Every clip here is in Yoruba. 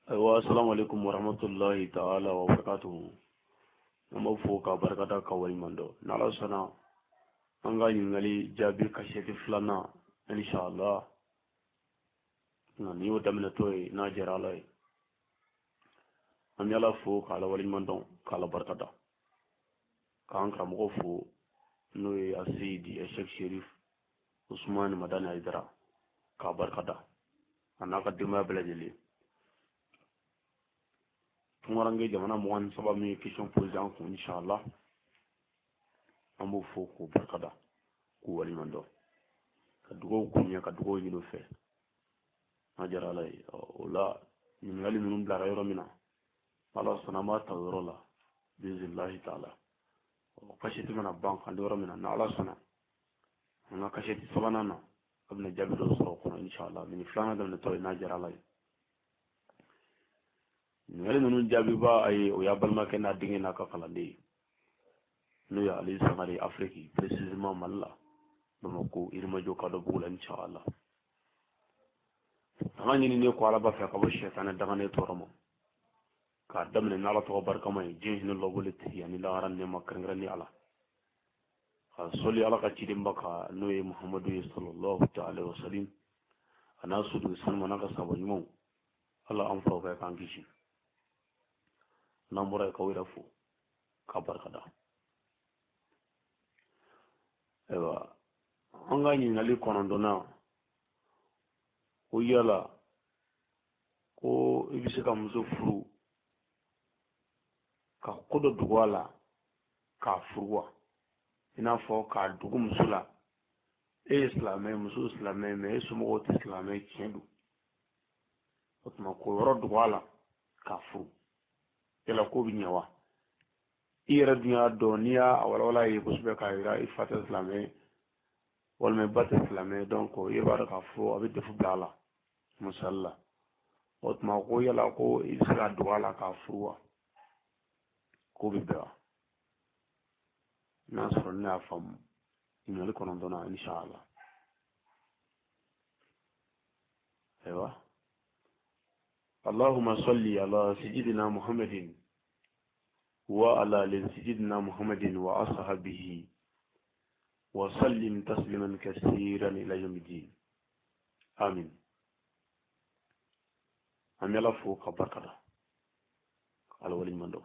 Aiwa assalamu alaikum wa rahmatullahi ta'ala wa barakatuhu. Na mafo ka barkata ka wani mando. Na ala sana an ga yingali jabi kasheti filana insha Allah. Na ni wata mina toy na jira lai. An yala fo ka ala wali mando ka ala barkata. Ka an karamogo fo no ye asidi Sheikh Sherif Usman Madani Aidara ka barkata. Anaka dima belajeli. Tungarange jamana mugan saba mi question posé en ko inshallah ambo fo ko barkada ko wali mando ka dugo kunya ka dugo yino fe majara lay ola min ngali minum bla yoro mina ala sanama ta yoro la bizillahi ta'ala o kasheti mana bank ande yoro mina na ala sana na kasheti sabana na abna jabido so ko inshallah min flana dal to na jara lay ngale nunu jabi ba ay o ya balma ken na dingi na ka kalande no ya ali samari afriki précisément malla bamako irma jo ka do bula inshallah tangani ni ko ala ba fa ka bo shaytan daga ne toromo ka damne na la to barka may jinni lo boliti yani la ran ne makran ni ala ha soli ala ka cidim baka no ye muhammadu sallallahu ta'ala wa sallim ana sudu sanma na ka sabon Allah an fa ka kan kishi namura ka wira fu ka barkada ewa an ga yin ali konondona ko yala ko ibise ka muso furu ka kodo dugwala ka furuwa ina fo ka dugu musula islamai muso islamai me sumo ko islamai kendu otuma ko yoro dugwala ka furu yala ko bi nyawa ira dunya doniya wala yi busbe ka ira ifata islamé wal me bat islamé donc yeba ka fo abi defu dala musalla otma ko yala ko isra duala ka fuwa ko bi da nasro na fam inal kono dona inshallah aywa اللهم صل على سيدنا محمد وعلى سيدنا محمد وأصحابه وسلم تسليما كثيرا إلى يوم الدين آمين أم يلا فوق بركة على ولي مندو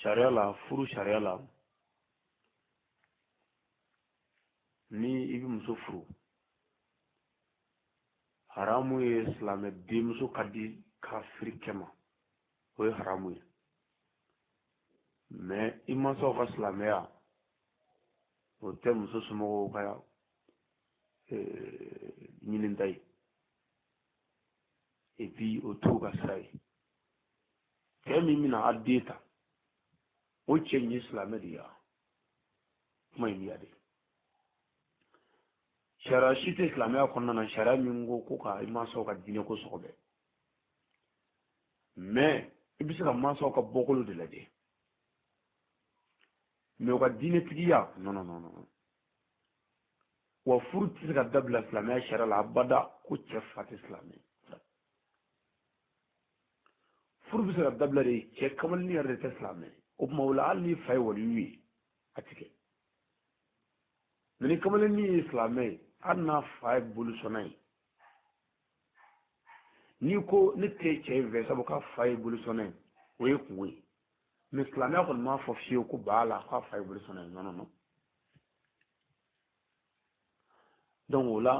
شريعة لا فرو شريعة لا ni ibi muso furu haramu ye islamɛ denmuso ka di kafiri kɛma o ye haramu ye mais i mansaw ka silamɛya o tɛ muso somɔgɔw ka ɲininta ye et puis o t'u ka sira ye cɛ min bɛna a den ta o cɛ in ye silamɛ de ya kuma in ya de sariya si tɛ silamɛya kɔnɔna na sariya min ko ka i mansaw ka diinɛ ko sɔgɔbɛ mais i bɛ se ka mansaw ka bɔkolo de lajɛ mais o ka diinɛtigiya non non non non wa furu tɛ se ka dabila silamɛya sariya la abada ko cɛ fa tɛ silamɛ furu bɛ se ka dabila de cɛ kamalenni yɛrɛ de tɛ silamɛ o tuma o la hali ni fa ye waliyu ye a tɛ kɛ mais ni kamalenni ye silamɛ ye hali n'a fa ye bolisɔnna ye ni ko ne tɛ cɛ in fɛ sabu k'a fa ye bolisɔnna ye o ye kungo ye mais silamɛya kɔni m'a fɔ fiyewu ko baa la k'a fa ye bolisɔnna ye non non non donc o la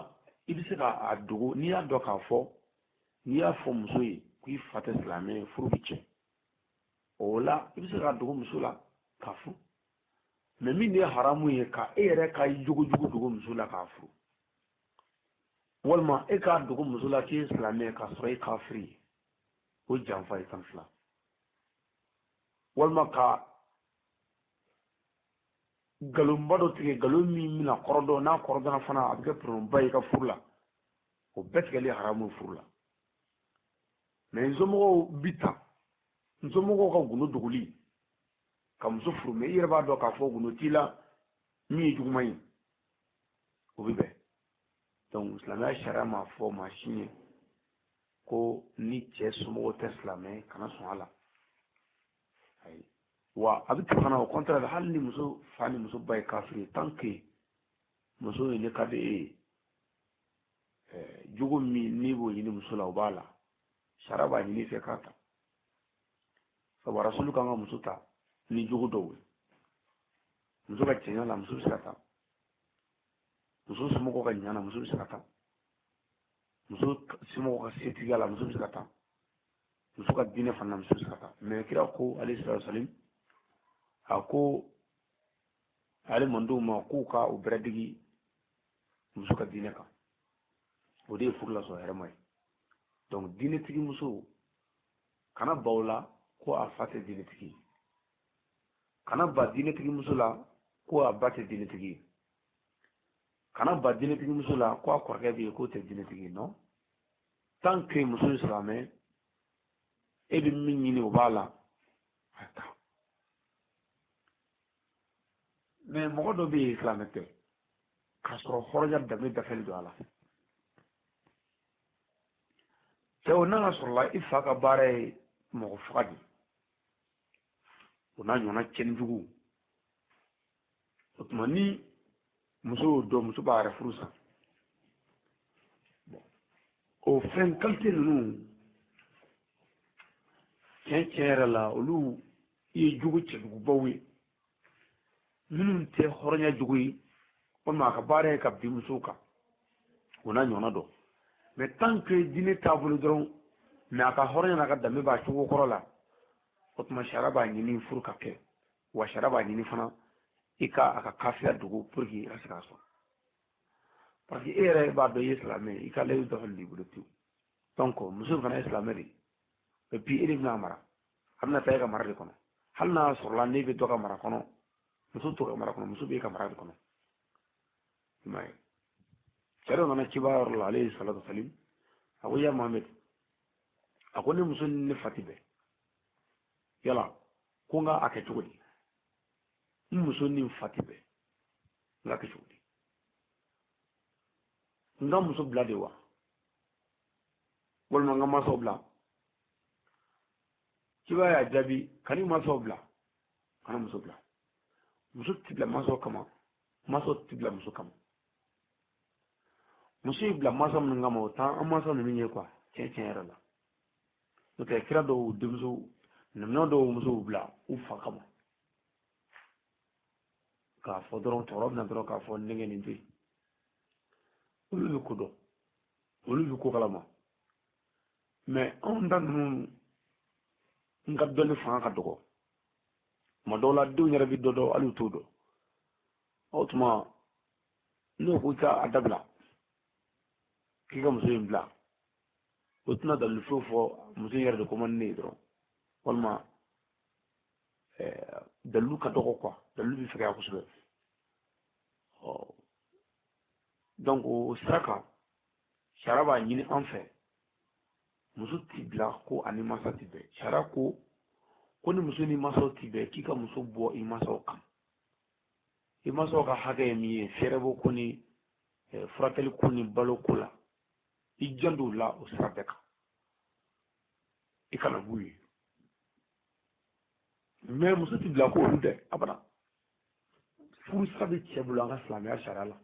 i bɛ se k'a dogo n'i y'a dɔn k'a fɔ n'i y'a fɔ muso ye k'i fa tɛ silamɛ ye furu bɛ tiɲɛ o la i bɛ se k'a dogo muso la k'a furu mais min de ye haramu ye ka e yɛrɛ ka jogojugu dogo muso la k'a furu walima e k'a dogo muso la k'e ye silamɛ ye k'a sɔrɔ e kafiri ye o janfa ye tan fila walima ka galonba dɔ tigɛ galon min bɛna kɔrɔ dɔn n'a kɔrɔ dɔnna fana a bɛ kɛ pɔrɔnba ye i ka furu la o bɛɛ tigɛli haramu furu la mais nsomɔgɔw bi ta nsomɔgɔw ka gundo dogoli ka muso furu mais i yɛrɛ b'a dɔn k'a fɔ gundo t'i la min ye juguman ye o bɛ bɛn donc silamɛya sariya m'a fɔ maa si ye ko ni cɛ somɔgɔw tɛ silamɛ kana sɔn a la ayi wa a bɛ tɛmɛ fana o contraire hali ni muso fa ni muso ba ye kafiri tant que muso ye ne ka di e ye jogo min n'i b'o ɲini muso la o b'a la sariya b'a ɲini fɛ k'a ta sabu rasulu kan ka muso ta ni jogo dɔw ye muso ka cɛɲa la muso bɛ se ka ta muso somɔgɔw ka ɲa la muso bɛ se ka ta muso somɔgɔw ka setigiya la muso bɛ se ka ta muso ka diinɛ fana muso bɛ se ka ta mais kira ko alayhi salatu wasalim a ko ale mandenw ma k'u ka u bɛrɛ digi muso ka diinɛ kan o de ye furu lasɔrɔ hɛrɛma ye donc diinɛtigi muso kana ba o la ko a fa tɛ diinɛtigi ye kana ba diinɛtigi muso la ko a ba tɛ diinɛtigi ye kana ba diinɛtigi muso la ko a kɔrɔkɛ bɛ yen k'o tɛ diinɛtigi ye non tant que muso ye silamɛ e bɛ min ɲini o b'a la a ta mais mɔgɔ dɔ bɛ yen silamɛ tɛ k'a sɔrɔ hɔrɔnya danbe dafalen don a la cɛw n'a sɔrɔla i fa ka baara ye mɔgɔ faga de o n'a ɲɔgɔnna cɛnnijugu o tuma ni muso y'o dɔn muso b'a yɛrɛ furu sa o fɛn qualité ninnu tiɲɛ tiɲɛ yɛrɛ la olu ye jugu cɛjugubaw ye minnu tɛ hɔrɔnya jugu ye walima a ka baara ye ka bin musow kan o n'a ɲɔgɔnna dɔn mais tant que diinɛ taabolo dɔrɔn mais a ka hɔrɔnya n'a ka danbe b'a cogo kɔrɔ la o tuma sariya b'a ɲini furu ka kɛ wa sariya b'a ɲini fana i ka a ka kafiriya dogo pour que i ka se k'a sɔrɔ parce que e yɛrɛ b'a dɔn i ye silamɛ ye i ka layidu dafalen b'i bolo pewu donc muso fana ye silamɛ de ye et puis e de bɛna mara a bɛna taa e ka mara de kɔnɔ hali n'a sɔrɔla n'e bɛ dɔ ka mara kɔnɔ muso t'o ka mara kɔnɔ muso b'e ka mara de kɔnɔ i m'a ye cɛ dɔ nana ciba yɔrɔ la alayhi salatu wasalim a ko ya Muhamɛd a ko ne muso ni ne fa tɛ bɛn yala ko n ka a kɛ cogo di n muso ni n fa tɛ bɛn n ka kɛ cogo di n ka muso bila de wa walima n ka mansaw bila ciba y'a jaabi kan'i mansaw bila kana muso bila muso tɛ bila mansaw kama mansaw tɛ bila muso kama muso y'i bila mansa minnu kama o t'an an mansa ninnu ye quoi tiɲɛ tiɲɛ yɛrɛ la n'o tɛ kira dɔw denmuso naminɛ dɔw musow bila u fa kama k'a fɔ dɔrɔn cɛkɔrɔba bɛna dɔrɔn k'a fɔ n denkɛ nin to yen olu bɛ ko dɔn olu bɛ ko kalama mais anw ta ninnu n ka dɔnni fanga ka dɔgɔ tuma dɔw la denw yɛrɛ bɛ dɔ dɔn hali u t'o dɔn o tuma n'o ko i ka a dabila k'i ka muso in bila o tɛna dalilu foyi fɔ muso in yɛrɛ de ko man ne ye dɔrɔn walima dalilu ka dɔgɔ quoi dalilu bɛ fɛgɛya kosɛbɛ donc o sira kan sariya b'a ɲini an fɛ muso t'i bila ko ani mansa tɛ bɛn sariya ko ni muso ni mansaw t'i bɛn k'i ka muso bɔ i mansaw kan i mansaw ka hakɛ ye min ye fɛɛrɛbɔ ko ni furakɛli ko ni balo ko la i janto la o sira bɛɛ kan i kana b'u ye mais muso t'i bila ko olu tɛ abada furu sira bɛ cɛ bolo an ka silamɛya sariya la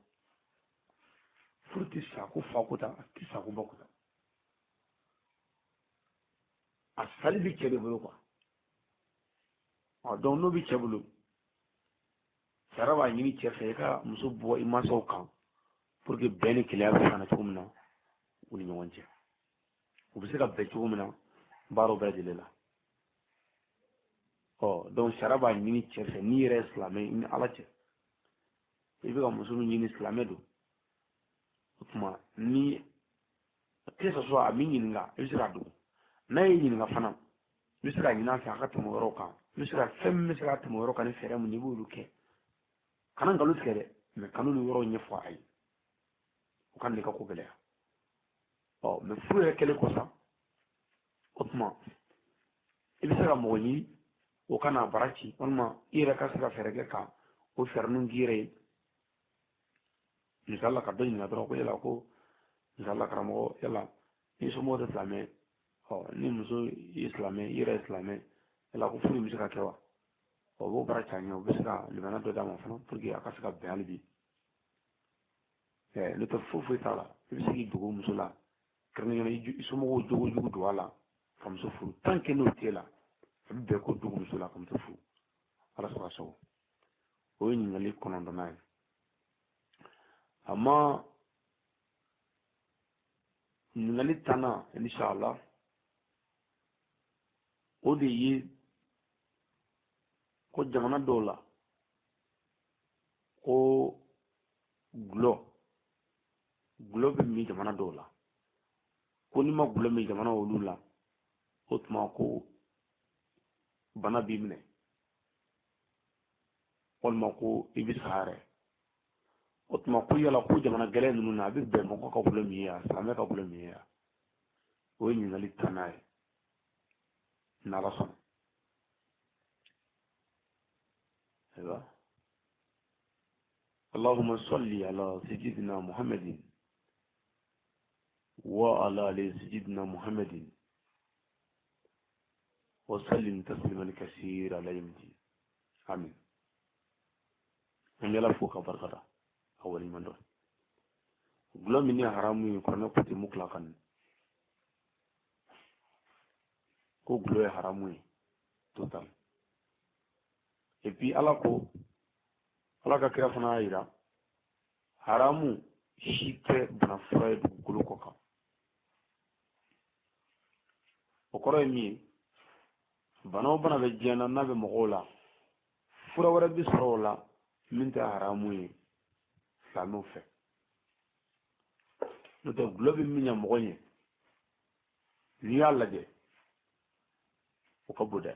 furu tɛ sa ko fa ko ta a tɛ sa ko ba ko ta a sali bɛ cɛ de bolo quoi donc n'o bɛ cɛ bolo sariya b'a ɲini cɛ fɛ i ka muso bɔ i mansaw kan pour que bɛn ni kelenya bɛ se ka na cogo min na u ni ɲɔgɔn cɛ u bɛ se ka bɛn cogo min na baaraw bɛɛ lajɛlen la donc sariya b'a ɲini cɛ fɛ n'i yɛrɛ ye silamɛ i ni ala cɛ i bɛ ka muso min ɲini silamɛ don o tuma ni que ce soit a min ɲininka i bɛ se k'a dogo n'a ye ɲininka fana i bɛ se ka ɲini a fɛ a ka tɛmɛ o yɔrɔ kan i bɛ se ka fɛn min bɛ se ka tɛmɛ o yɔrɔ kan ni fɛɛrɛ mun i b'olu kɛ kana nkalon tigɛ dɛ mais kanu ni yɔrɔ ɲɛfɔ a ye o ka ne ka ko gɛlɛya mais furu yɛrɛ kɛlen kɔ sa o tuma i bɛ se ka mɔgɔ ɲini o ka n'a bara ci walima i yɛrɛ ka se ka fɛɛrɛ kɛ ka o fɛɛrɛ ninnu k'i yɛrɛ ye misali la ka dɔ ɲininka dɔrɔn ko yala ko misali la karamɔgɔ yala ni somo da islame ni muso islame ira islame la ko furu misika kewa bo bara chanya o bisika limana do da ma fana pour que akasika bayalbi le to fufu tala bisiki dugu muso la karne ni somo jogo jogo do wala kam so furu tant que no tela be ko dugu muso la kam so furu ala sɔrɔ so o ye ɲininkali kɔnɔntɔnnan ye amma ɲininkali tanna inshallah o de ye ko jamana dɔw la ko gulɔ bɛ min jamana dɔw la ko ni ma gulɔ min jamana olu la o tuma ko bana b'i minɛ walima ko i bɛ sa yɛrɛ o tuma ko yala ko jamana gɛlɛn ninnu na a bɛ bɛn mɔgɔ ka gulɔ min ye a silamɛ ka gulɔ min ye a o ye ɲininkali tanna ye n'ala sɔnna ayiwa اللهم صل على سيدنا محمد وعلى آل سيدنا محمد وسلم تسليما كثيرا على يوم الدين آمين ngela fo ka barkata awali mando glo minni haramu ko na kuti muklakan ko glo haramu total et puis ala ka kira fana ira haramu shite bana fura glo ko ka o koro mi bana be jena na be mogola fura wara bi sorola min ta haramu ye sanu fe no to globe min ya mogonye ni yalla je o ko bude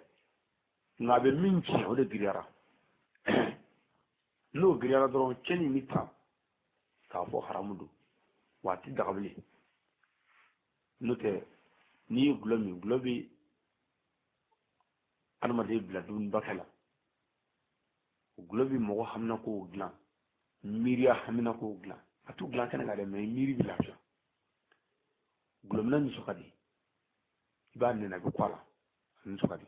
nga be min ci o de girara no girara do ceni mita ka fo haramu do wati dagabli no te ni globe anama de bladun bakala globe mo hamna ko glan miriya hamna ko glan atu glan kana ga de me miri bi lafiya globe nan su kadi ba ne na ko kwala nan su kadi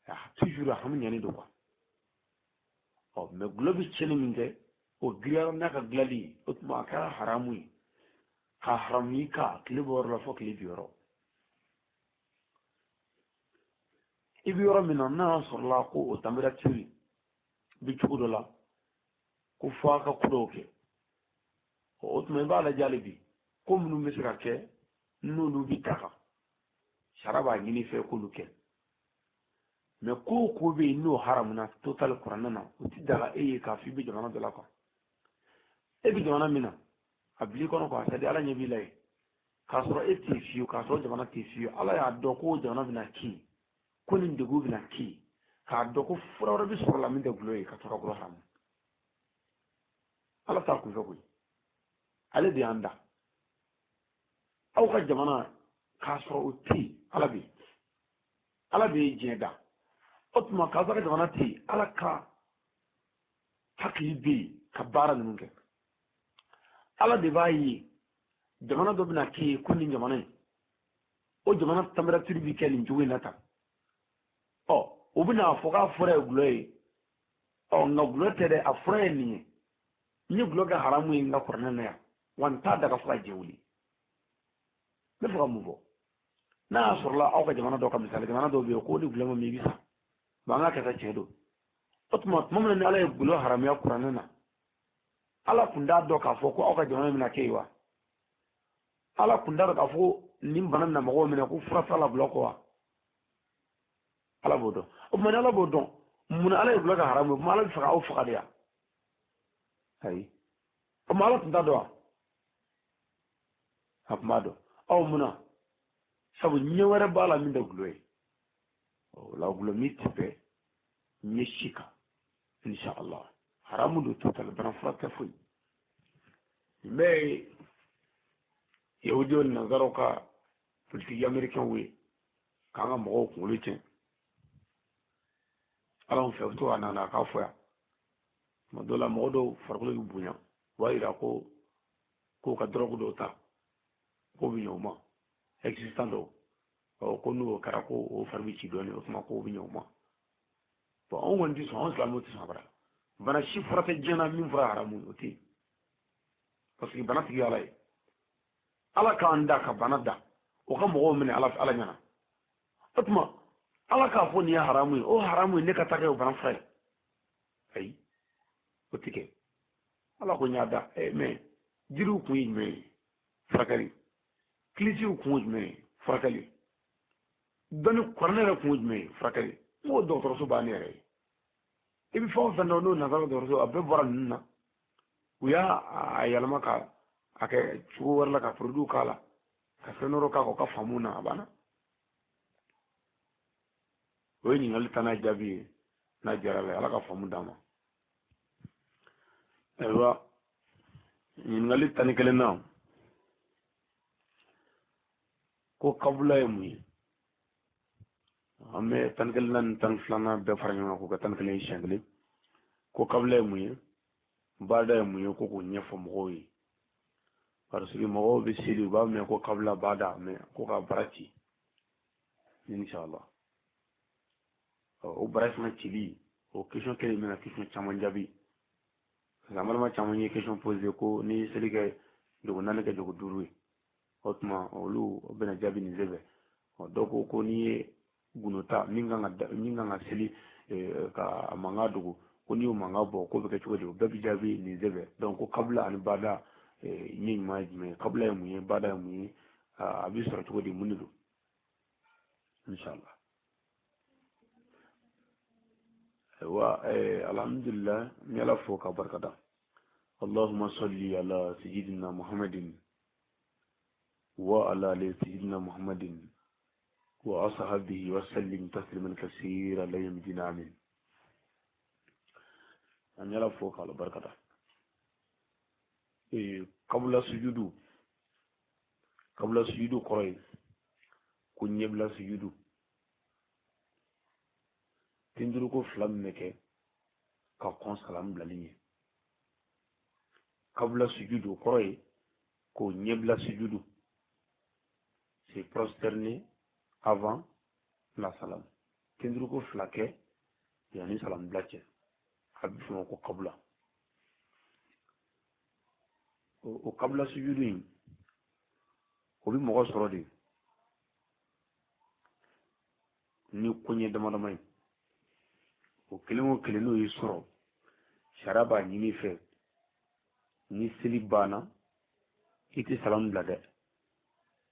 ya toujours hamnya ni do quoi me globe chene minde o gira na ka glali o ma ka haramu ka harami ka klibor la fo klibiro ibiro minna sorla ko o tamira tiri bi chudo la ko fa ka kudoke o tuma ba la jalibi ko munu misra ke nunu bi taka sharaba ngini fe ko luke me ko be no haramuna total qur'anana uti daga ka fi bi jamana de la ko e bi jamana mina abli kono ko asadi ala nyabi lay ka soro etifiu ka soro jamana tifiu ala ya do ko jamana bina ki ko ni ndegu bina ki ka do ko fura bi soro la min de gloy ka tora ko haram ala ta ku jogo ale di anda aw ka jamana ka soro uti ala bi jeda otuma ka soro jamana ti ala ka hakki bi ka bara nunge ala de bayi jamana do bina ki ko ni jamana o jamana tamara bi kelin juwe nata o bina foka fura gloy o na gloy tere afura ni gloy ga haramu nga kornana ya wanta daga fuka jewuli me fuka mubo na surla au ka jamana do ka misali jamana do be ko ni gloy mi bisa ba nga ka ta cedo otuma mamna ni ala gloy haramu ya kornana ala kunda do ka fo ko au ka jamana mina keiwa ala kunda do ka fo nim banan na mago mina ko fura sala bloko wa ala bodo o man ala bodo mun ala gloy ga haramu ma ala fuka au fuka dia ay o mala tunda do hamado aw muna sabu nyeware bala min da gloy o la glomi tipe nyeshika insha Allah haramu do total bana frata fu mais yahudi on nazaro ka politique américain we kanga mo ko lutien ala on fait to anana ka foya madola modo farqulu bunya waira ko ka drogu do ta ko bi ñoma existant do ko no kara ko o farbi ci doni o tuma ko bi ñoma bon on wonti so on islamu ti sabara bana shi farata jena min fara haramu oti parce que bana tigi ala ka anda ka bana da o ka mo mene ala nyana atuma ala ka fo ni haramu o haramu ne ka take o bana fay ay otike ala ko nyada mais jiru ku yi mais frakali klisi ku yi mais frakali doni kornere ku yi mais frakali mo docteur so bani re ibi fo fa no na za docteur so abbe bora nna uya ayalma ka ake chugo warla ka produit kala ka fenoro ka ko ka famuna bana oyi ni ngal tana jabi na jarale ala ka famu dama ewa ni ngal tani kele na ko kabula yumi ame tan kele nan tan flana be faranya ko ka tan kele shangle ko kabula yumi bada yumi ko ko nyefo moyi parce que mo be sili ba me ko kabla bada me ko ka barati inshallah o barati na chili o question kele me na question chaman jabi zamal ma chaman ye question poser ko ni seli ke do nan ke do duru hotma olu bena jabi ni zebe doko ko ni gunota minga nga seli ka manga dugu ko ni o manga bo ko be ke chudi be bi jabi ni zebe donc ko kabla an bada ni majme kabla mu ye bada mu ye abi soro to di munidu inshallah wa alhamdulillah mi ala fo ka barkata allahumma salli ala sayyidina muhammadin wa ala ali sayyidina muhammadin wa ashabihi wa sallim tasliman kaseera la yamdina amin an ala fo ka barkata kabla sujudu koroy ku ñebla sujudu tinduru ko flam meke ka kon salam blaliñe kabla sujudu koroy ko ñebla sujudu c'est prosterner avant la salam tinduru ko flake yani salam blache habi ko kabla o kabla sujudu o bi mogo soro de ni kunye dama o kelimo kelino yi soro sharaba nyini fe ni sili bana iti salam blade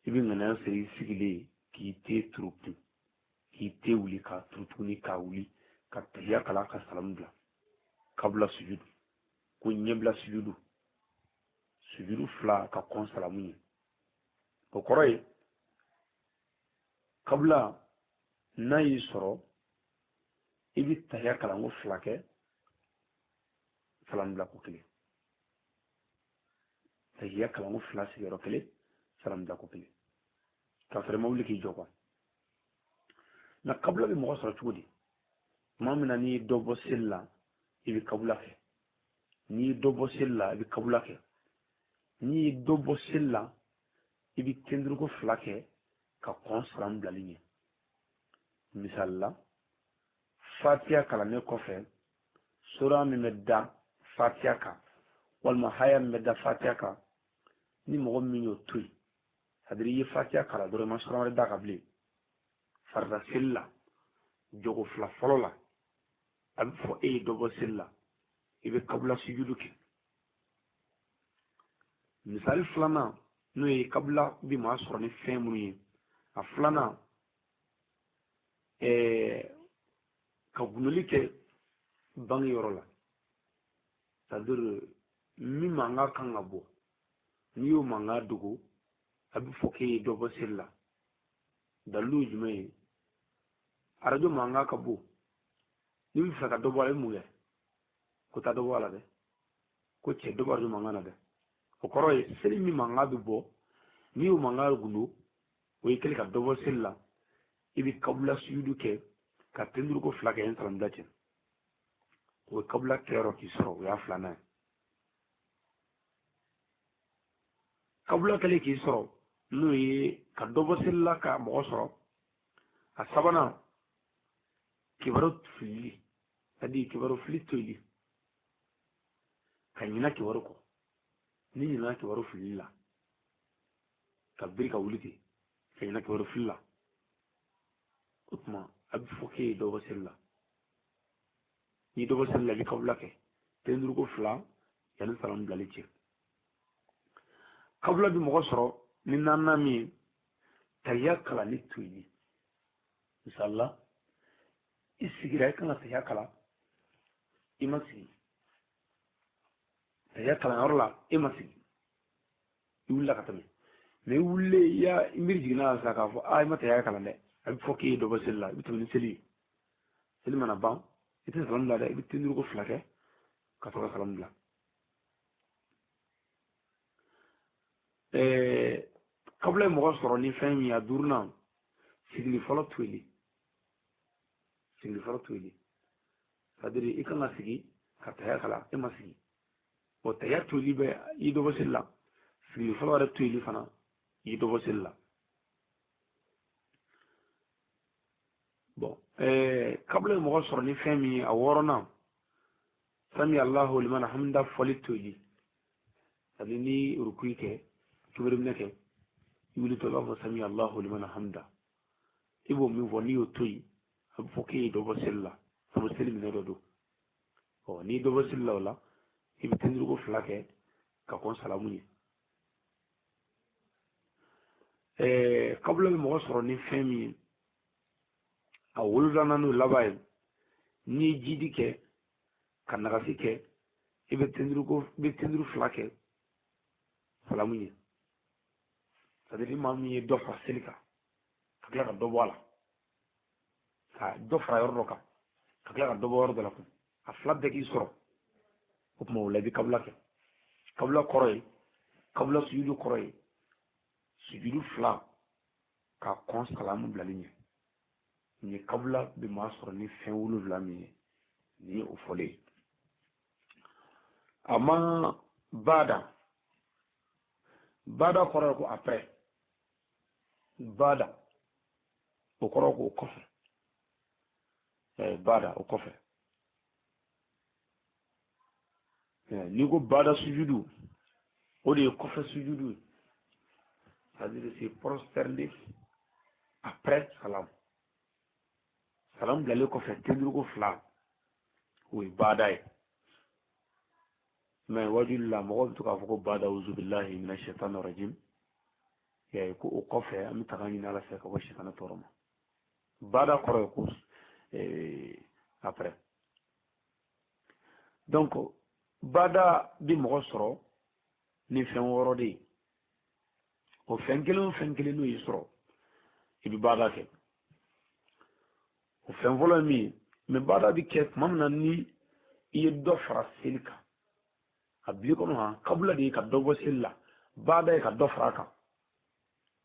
ibi ngana seri sigile ki te trupu ki te wuli ka trupu ni ka wuli ka tahiya kala ka salam bla kabla sujudu kunye bla sujudu fla ka kon salamu ni o koroy kabla na yi soro ibi tahiya kala ngo flake salam bla ko kile tahiya kala ngo fla sigero kile salam bla ko kile ka fere mawli ki joko na kabla bi mo soro chudi mamina ni dobo silla ibi kabla ke ni dobo silla ibi kabla ke ni dobo silla ibi kendru ko flake ka kon salam bla ligne misalla fatiha kala ne kofe sura mi medda fatiha ka walma haya medda fatiha ka ni mo min yo tuy hadri yi fatiha kala do ma sura da kabli farda silla jogo fla folola ab fo dobo silla ibe kabla sujudu ki misal flana no yi kabla bi ma sura ni femu yi a flana ka gunuli ke bangi yoro la c'est-à-dire mi manga kanga bo ni yo manga dugu abi foke dobo silla dalu jume arajo manga ka bo ni bi faka dobo ale muye ko ta dobo ala de ko che dobo arajo manga na de o koro e seli mi manga du bo ni yo manga gulu o yikeli ka dobo silla ibi kabla sujudu ke ka tinduru ko flaka en salam dace o kabla kero ki soro ya flana kabla kale ki soro n'o ye ka dɔ bɔ seli la ka mɔgɔ sɔrɔ a sabanan kibaru filili c'est-à-dire kibaru fili toyili ka ɲina kibaru kɔ ni ɲina kibaru filili la ka biri ka wuli ten ka ɲina kibaru fili la o tuma a bɛ fɔ k'e ye dɔ bɔ seli la n'i dɔ bɔ seli la i bɛ kabula kɛ den duuru ko fila yanni salamu bilali cɛ kabula bɛ mɔgɔ sɔrɔ ni naaninan min ye tahiya kalali toyili misali la i sigira i kan ka tahiya kala i ma sigi tahiya kalanyɔrɔ la i ma sigi i wulila ka tɛmɛ mais i wulilen i miiri jiginna sisan k'a fɔ i ma tahiya kalan dɛ a bɛ fɔ k'e ye dɔ bɔ seli la i bɛ tɛmɛ ni seli ye seli mana ban i tɛ salamu bila dɛ i bɛ den duuru ko fila kɛ ka sɔrɔ ka salamu bila kabula ye mɔgɔ sɔrɔ ni fɛn min ye a duurunan sigili fɔlɔ toyili c'est-à-dire i kan ka sigi ka tahiya kala e ma sigi o tahiya toyili bɛ i dɔ bɔ seli la sigili fɔlɔ yɛrɛ toyili fana i dɔ bɔ seli la bon kabula ye mɔgɔ sɔrɔ ni fɛn min ye a wɔɔrɔnan sami Allahu liman hamida fɔli toyili c'est-à-dire ni rukuyi kɛ kibiriminɛ kɛ i wuli to i b'a fɔ sami Allahu liman hamida i b'o min fɔ n'i y'o to yen a bɛ fɔ k'e ye dɔ bɔ seli la sabu seli minɛ dɔ don n'i dɔ bɔ seli la o la i bɛ den duuru ko fila kɛ ka kɔn salamu ye kabula bɛ mɔgɔ sɔrɔ ni fɛn min ye a wolonfilanan n'o laban ye n'i ye jidi kɛ ka nagasi kɛ i bɛ den duuru fila kɛ salamu ye c'est-à-dire maa min ye dɔ fara seli kan ka tila ka dɔ bɔ a la ka dɔ fara yɔrɔ dɔ kan ka tila ka dɔ bɔ yɔrɔ dɔ la kun a fila bɛɛ k'i sɔrɔ o tuma o la i bɛ kabula kɛ kabula kɔrɔ ye kabula sujudu kɔrɔ ye sujudu fila ka kɔn salamu bilali ɲɛ ni kabula bɛ maa sɔrɔ ni fɛn wolonwula min ye nin ye o fɔlen ye a ma bada kɔrɔ ye ko après bada o kɔrɔ ko kɔfɛ bada o kɔfɛ n'i ko bada sujudu o de ye kɔfɛ sujudu c'est-à-dire c'est prosterné après salam bilalen kɔfɛ den duuru ko fila o ye bada ye mais wajulu la mɔgɔ bɛ to k'a fɔ ko bada uzu billahi minash shaitani rajim ko o kɔfɛ an bɛ taga ɲini ala fɛ ka bɔ sitana tɔɔrɔ ma bada kɔrɔ ye ko après donc bada bi mɔgɔ sɔrɔ ni fɛn wɔɔrɔ de ye o fɛn kelen o fɛn kelen n'o y'i sɔrɔ i bɛ bada kɛ o fɛn fɔlɔ ye min ye mais bada bi kɛ tuma min na ni i ye dɔ fara seli kan a bili kɔnɔ han kabula de ye ka dɔ bɔ seli la bada ye ka dɔ fara a kan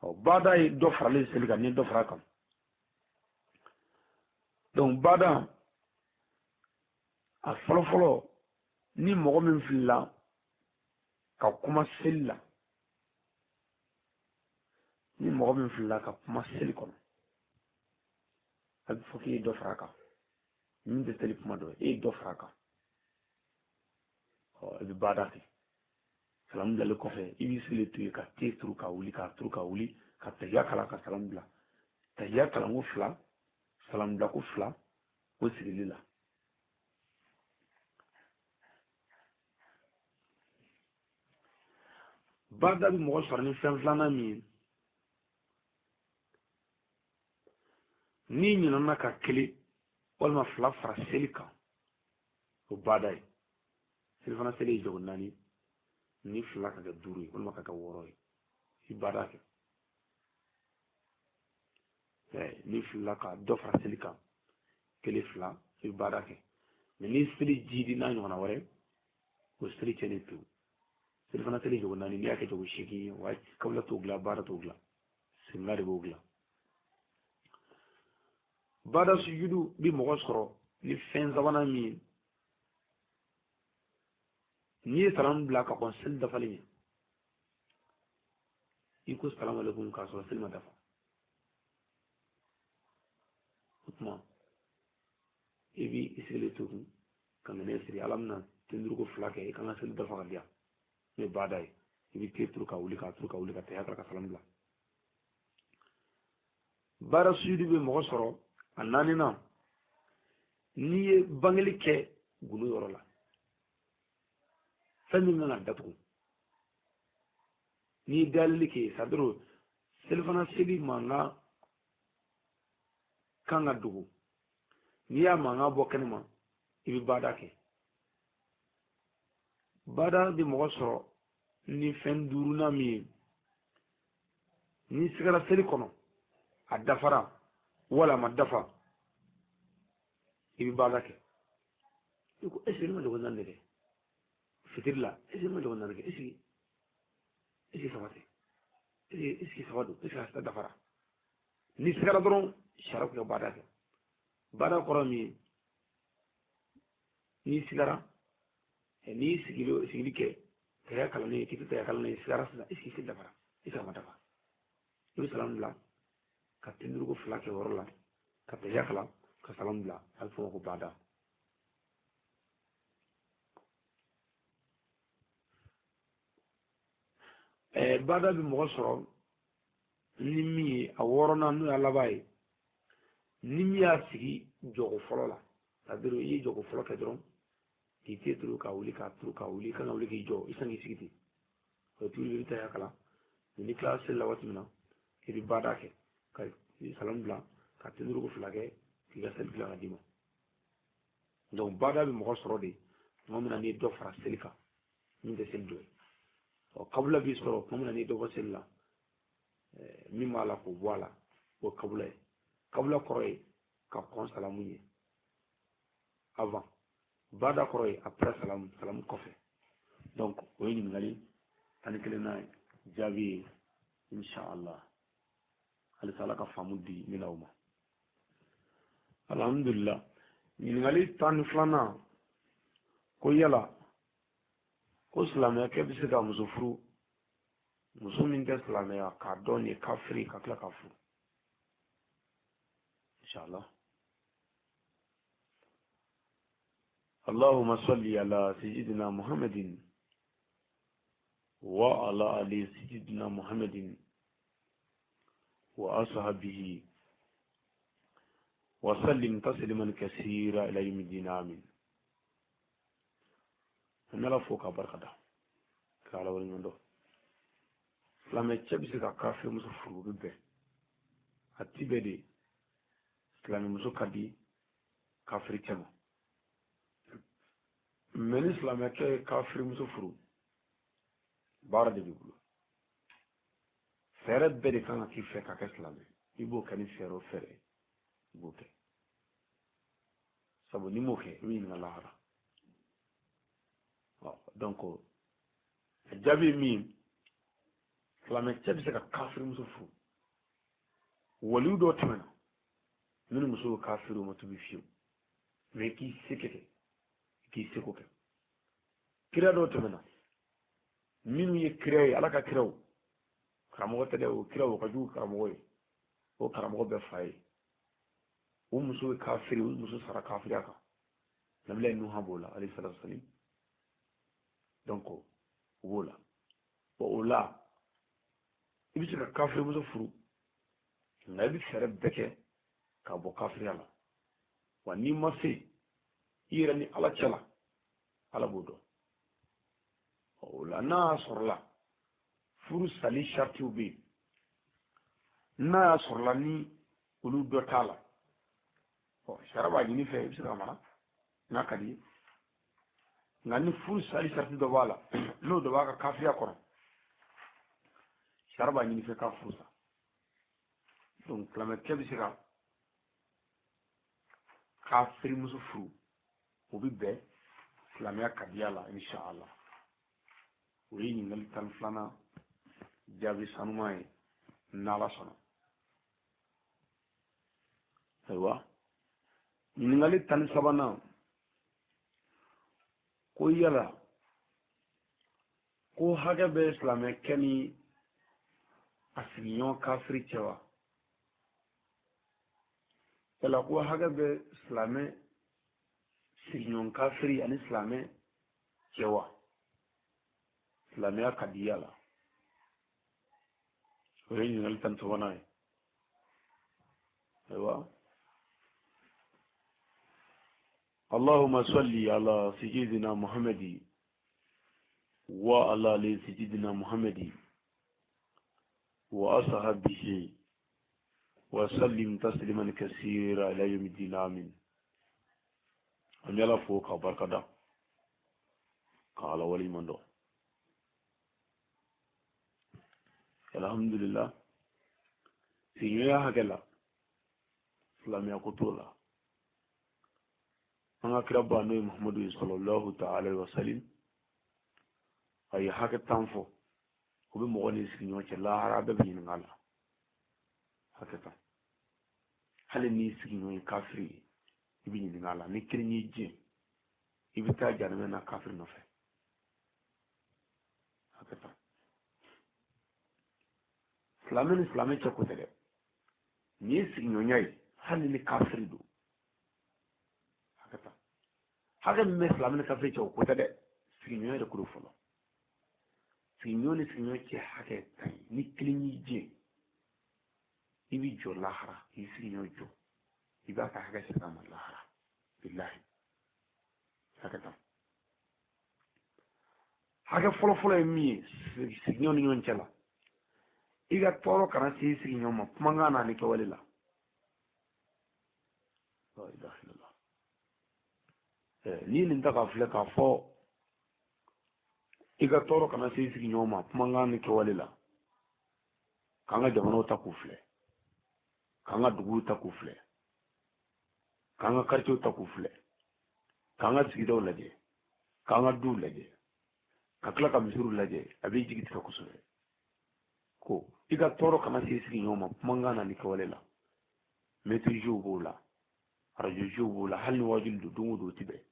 bada ye dɔ faralen seli kan ni dɔ fara a kan donc bada a fɔlɔfɔlɔ ni mɔgɔ min filila ka kuma seli la kɔnɔ a bɛ fɔ k'e ye dɔ fara a kan min tɛ seli kuma dɔ ye e ye dɔ fara a kan i bɛ bada kɛ salamu bilalen kɔfɛ i b'i sigi to yen ka te turu ka wuli ka tahiya kala ka salamu bila tahiya kalanko fila salamu bilako fila o sigili la bada bɛ mɔgɔ sɔrɔ ni fɛn filanan min ye n'i ɲinɛna ka kelen walima fila fara seli kan o bada ye selifana seli ye jago naani ni fila ka kɛ duuru ye walima ka kɛ wɔɔrɔ ye i bada kɛ ni fila ka dɔ fara seli kan kelen fila i bada kɛ mais ni seli jidi n'a ɲɔgɔnna wɛrɛ o seli cɛnni pewu selifana seli jago naani n'i y'a kɛ jago seegin ye wa kabula t'o dilan baara t'o dilan senga de b'o dilan bada sujudu bi mɔgɔ sɔrɔ ni fɛn sabanan min ye n'i ye salamu bila ka kɔn seli dafalen ye iko salamu alaikum ka sɔrɔ seli ma dafa o tuma i b'i sigilen to kun ka minɛ siri ala bɛna tenduruko 2 kɛ i kan ka seli dafa ka diya n'o ye baada ye i bɛ te turu ka wuli ka turu ka wuli ka tɛgɛ kala ka salamu bila baara sujudi bɛ mɔgɔ sɔrɔ a 4nan n'i ye bangeli kɛ golo yɔrɔ la fɛn min kan ka datugu n'i ye dalili kɛ sadoro selifana seli mankan kan ka dogo n'i y'a mankan bɔ kɛnɛma i bɛ baada kɛ baada bɛ mɔgɔ sɔrɔ ni fɛn 5nan min ye n'i sigara seli kɔnɔ a dafara wala a ma dafa i bɛ baada kɛ i ko est-ce que ne ma ɲɔgɔn de kɛ fitiri la est-ce que ne ma ɲɔgɔn kɛ est-ce que saba tɛ est-ce que saba don est-ce que a sera dafara n'i sigara dɔrɔn sariya kɛ baada kɛ baada kɔrɔ min ye n'i sigara n'i sigili kɛ tɛgɛ kalannen k'i tɛ tɛgɛ kalannen sigara sisan est-ce que dafara est-ce que a ma dafa i bɛ salamu bila ka tenduruko 2 kɛ yɔrɔ la ka tɛgɛ kala ka salamu bila a bɛ fɔ o ma ko baada baada bɛ mɔgɔ sɔrɔ ni min ye a 6nan n'o ye laban ye ni min y'a sigi jɔko fɔlɔ la c'est-à-dire i ye jɔko fɔlɔ kɛ dɔrɔn k'i te turu ka wuli ka turu ka wuli kan ka wuli k'i jɔ i san k'i sigi ten o ye turu i bɛ tɛgɛ kala ni tila seli la waati min na i bɛ baada kɛ ka salamu bila ka tenduruko 2 kɛ k'i ka seli dilan ka d'i ma donc baada bɛ mɔgɔ sɔrɔ de tuma min na n'i ye dɔ fara seli kan min tɛ seli dɔ ye kabula b'i sɔrɔ tuma min na n'i ye dɔ bɔ seli la min b'a la k'o bɔ a la o kabula ye kabula kɔrɔ ye ka kɔn salamu ye avant baada kɔrɔ ye après salamu kɔfɛ donc o ye ɲininkali 11nan jaabi ye inshallah halisa ala ka faamu di min aw ma alhamdulillah ɲininkali 12nan ko yala ko silamɛkɛ bɛ se ka muso furu muso min tɛ silamɛya k'a dɔn nin ye kafiri ka tila ka furu inshallah اللهم صل على سيدنا محمد وعلى آل سيدنا محمد وأصحابه وسلم تسليما كثيرا إلى يوم الدين آمين نلا فوق بركة كلا ولا من دو لما تشبه سك كافر مسافر ببه أتبدي لما مسافر كافر كم من إسلام كافر مسافر بارد بيقول fɛɛrɛ bɛɛ de kan ka k'i fɛ ka kɛ silamɛ i b'o kɛ ni fɛɛrɛ o fɛɛrɛ i b'o kɛ sabu n'i m'o kɛ i bɛ ɲininka lahara donc a jaabi ye min ye silamɛcɛ bɛ se ka kafirimuso furu waliyu dɔw tɛmɛna minnu muso ye kafiri o ma tubi fiyewu mais i k'i se kɛ i k'i seko kɛ kira dɔw tɛmɛna minnu ye kira ye ala ka kiraw karamɔgɔ tɛ dɛ o kira o ka jugu karamɔgɔ ye o karamɔgɔ bɛɛ fa ye o muso ye kafiri o muso sara kafiriya kan nabila nuha b'o la alayhi salatu wasalim donc o b'o la o la i bɛ se ka kafirimuso furu nka i bɛ fɛɛrɛ bɛɛ kɛ ka bɔ kafiriya la wa n'i ma se i yɛrɛ ni ala cɛ la ala b'o dɔn o la n'a y'a sɔrɔ la furu sali shartiw bɛ yen n'a y'a sɔrɔ la ni olu dɔ t'a la sariya b'a ɲini fɛ i bɛ se ka mara n'a ka di ye nka ni furu sali sharti dɔ b'a la n'o dɔ b'a ka kafiriya kɔrɔ sariya b'a ɲini fɛ k'a furu sa donc silamɛkɛ bɛ se ka kafirimuso furu o bɛ bɛn silamɛya kadiya la inshallah o ye ɲininkali 12nan jaabi sanuman ye n'ala sɔnna ayiwa ɲininkali 13nan ko yala ko hakɛ bɛ silamɛkɛ ni asiginyo kafiri cewa yala ko haga be islame siginyon kafiri ani islame cewa islame ya kadiyala oyin yin tan to wana aiwa اللهم صل على سيدنا محمد وعلى آل سيدنا محمد وأصحابه وسلم تسليما كثيرا إلى يوم الدين آمين أن يلا فوق بركة قال ولي من دو الحمد لله سينيا هكذا سلام يا كتولا أنا كربا نبي محمد صلى الله تعالى وسلم أي حاجة تنفو وبمغني سينيا كلا عربي بين على هكذا هل ني سينيا كافري بين على نكرني جين يبتا جانبنا كافر نفع هكذا إسلامي تشكو تلي ني سينيا هل ني كافري دو haka mai islamin kafin cewa ko ta da sinyo da kuro fulo sinyo ne sinyo ke haka tan ni kilin je ibi jo lahara yi sinyo jo iba ka haka shi kama lahara billahi haka tan haka fulo mi sinyo ni yon chala iga toro kana si sinyo ma kuma ngana ni ke walila la ilaha illallah ni nin ta ka file ka fɔ i ka tɔɔrɔ kana se sigi ɲɔgɔn ma kumakan ni kɛwale la k'an ka jamanaw ta k'u filɛ k'an ka duguw ta k'u filɛ k'an ka quartiers ta k'u filɛ k'an ka sigidaw lajɛ k'an ka duw lajɛ ka tila ka misiriw lajɛ a b'i jigi tigɛ kosɛbɛ ko i ka tɔɔrɔ kana se sigi ɲɔgɔn ma kumakan na ni kɛwale la maîtrisew b'o la radio b'o la hali ni wajuli don don o don o ti bɛn